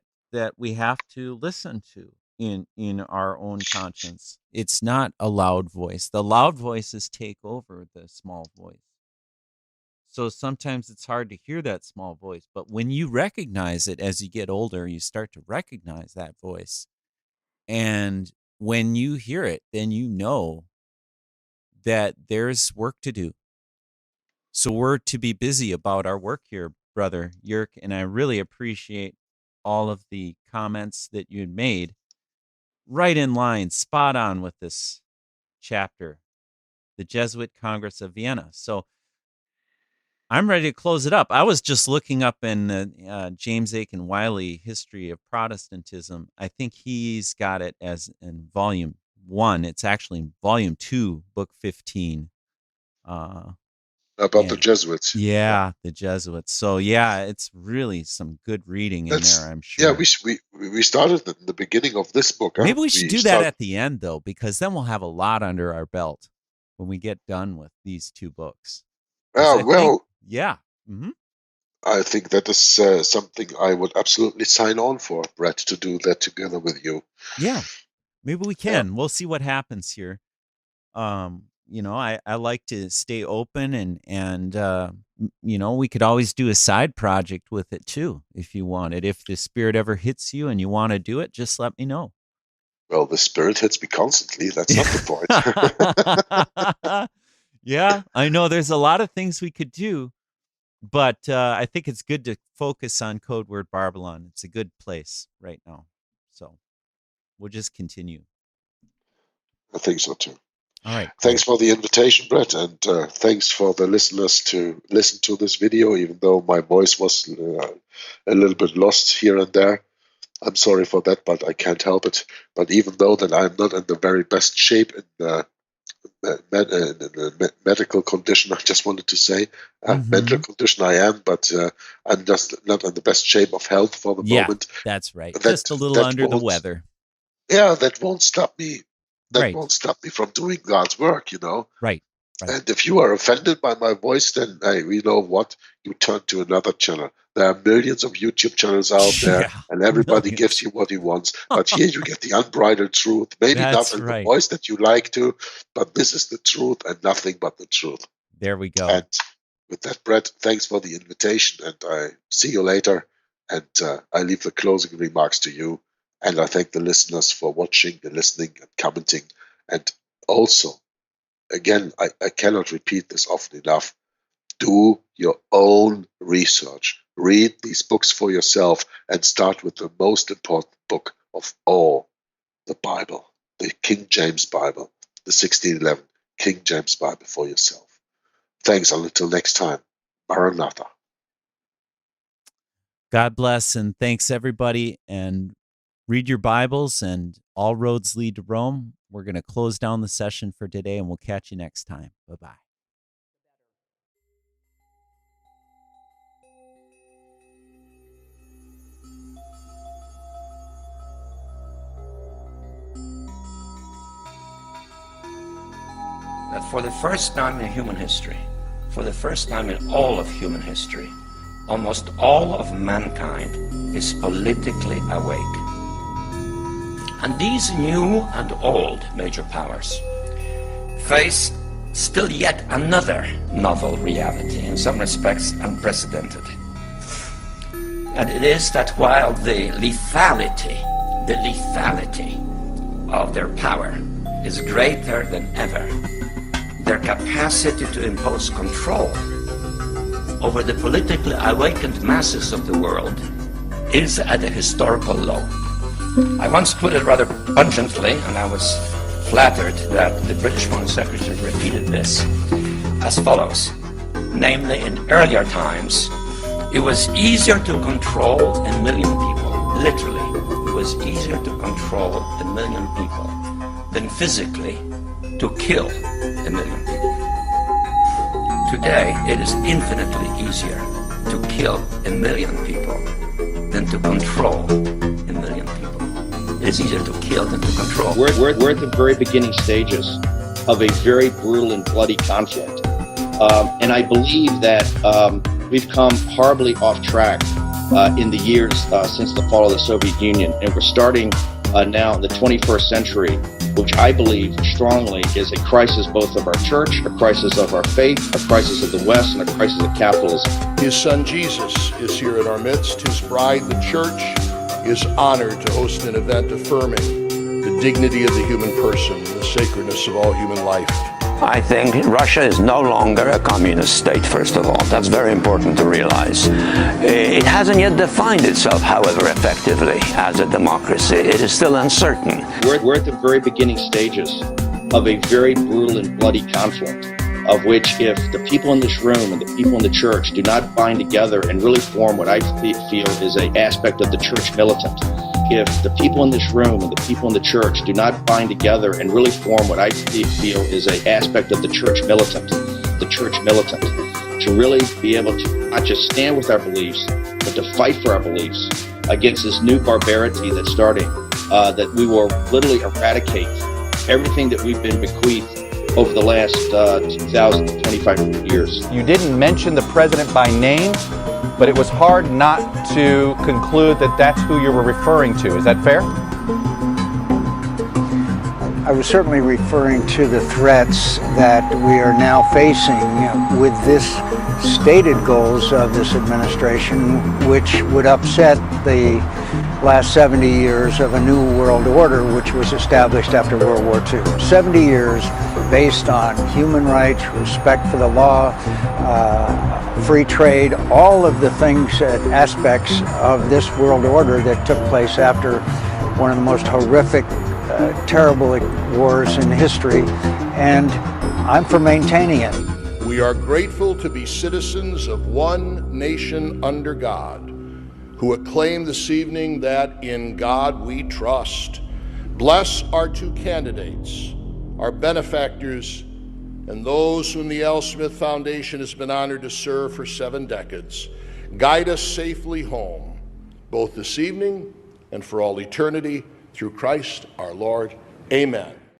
we have to listen to in our own conscience. It's not a loud voice. The loud voices take over the small voice. So sometimes it's hard to hear that small voice, but when you recognize it as you get older, you start to recognize that voice. And when you hear it, then you know that there's work to do. So we're to be busy about our work here, Brother Yerk, and I really appreciate all of the comments that you had made. Right in line, spot on with this chapter, the Jesuit Congress of Vienna. So I'm ready to close it up. I was just looking up in the James Aiken Wiley History of Protestantism. I think he's got it as in volume 1. It's actually volume 2, book 15. About the Jesuits. Yeah, the Jesuits. So yeah, it's really some good reading in there, I'm sure. Yeah, we started in the beginning of this book. Maybe we should do that at the end, though, because then we'll have a lot under our belt when we get done with these 2 books. Yeah. Mm-hmm. I think that is something I would absolutely sign on for, Brett, to do that together with you. Yeah, maybe we can. Yeah. We'll see what happens here. I like to stay open and we could always do a side project with it too, if you want it. If the spirit ever hits you and you want to do it, just let me know. Well, the spirit hits me constantly. That's not the point. Yeah, I know there's a lot of things we could do, but I think it's good to focus on Codeword Barbelon. It's a good place right now. So we'll just continue. I think so too. All right. Thanks for the invitation, Brett, and thanks for the listeners to listen to this video, even though my voice was a little bit lost here and there. I'm sorry for that, but I can't help it. But even though that I'm not in the very best shape in the medical condition, I just wanted to say, mental condition I am, but I'm just not in the best shape of health for the moment. That's right. Just a little under the weather. Yeah, that won't stop me. That won't stop me from doing God's work, Right. And if you are offended by my voice, then hey, you know what? You turn to another channel. There are millions of YouTube channels out there, and everybody gives you what he wants. But here you get the unbridled truth. Maybe not in the voice that you like to, but this is the truth and nothing but the truth. There we go. And with that, Brett, thanks for the invitation, and I see you later. And I leave the closing remarks to you. And I thank the listeners for watching and listening and commenting. And also, again, I cannot repeat this often enough. Do your own research. Read these books for yourself and start with the most important book of all, the Bible, the King James Bible, the 1611 King James Bible for yourself. Thanks, and until next time. Maranatha. God bless, and thanks, everybody. And read your Bibles, and all roads lead to Rome. We're going to close down the session for today, and we'll catch you next time. Bye-bye. That for the first time in human history, for the first time in all of human history, almost all of mankind is politically awake. And these new and old major powers face still yet another novel reality, in some respects unprecedented. And it is that while the lethality of their power is greater than ever, their capacity to impose control over the politically awakened masses of the world is at a historical low. I once put it rather pungently, and I was flattered that the British Foreign Secretary repeated this, as follows. Namely, in earlier times, it was easier to control 1 million people, literally, it was easier to control 1 million people than physically to kill 1 million people. Today, it is infinitely easier to kill 1 million people than to control 1 million people. It is easier to kill than to control. We're at the very beginning stages of a very brutal and bloody conflict. And I believe that we've come horribly off track in the years since the fall of the Soviet Union. And we're starting now in the 21st century, which I believe strongly is a crisis both of our church, a crisis of our faith, a crisis of the West, and a crisis of capitalism. His son Jesus is here in our midst. His bride, the church, is honored to host an event affirming the dignity of the human person and the sacredness of all human life. I think Russia is no longer a communist state, first of all. That's very important to realize. It hasn't yet defined itself, however, effectively as a democracy. It is still uncertain. We're at the very beginning stages of a very brutal and bloody conflict, of which if the people in this room and the people in the church do not bind together and really form what I feel is an aspect of the church militant, if the people in this room and the people in the church do not bind together and really form what I feel is an aspect of the church militant, to really be able to not just stand with our beliefs, but to fight for our beliefs against this new barbarity that's starting, that we will literally eradicate everything that we've been bequeathed over the last 2,025 years. You didn't mention the president by name, but it was hard not to conclude that that's who you were referring to. Is that fair? I was certainly referring to the threats that we are now facing with this stated goals of this administration, which would upset the last 70 years of a new world order which was established after World War II. 70 years based on human rights, respect for the law, free trade, all of the things, aspects of this world order that took place after one of the most horrific, terrible wars in history, and I'm for maintaining it. We are grateful to be citizens of one nation under God, who acclaim this evening that in God we trust. Bless our two candidates, our benefactors, and those whom the L. Smith Foundation has been honored to serve for 7 decades. Guide us safely home, both this evening and for all eternity, through Christ our Lord. Amen.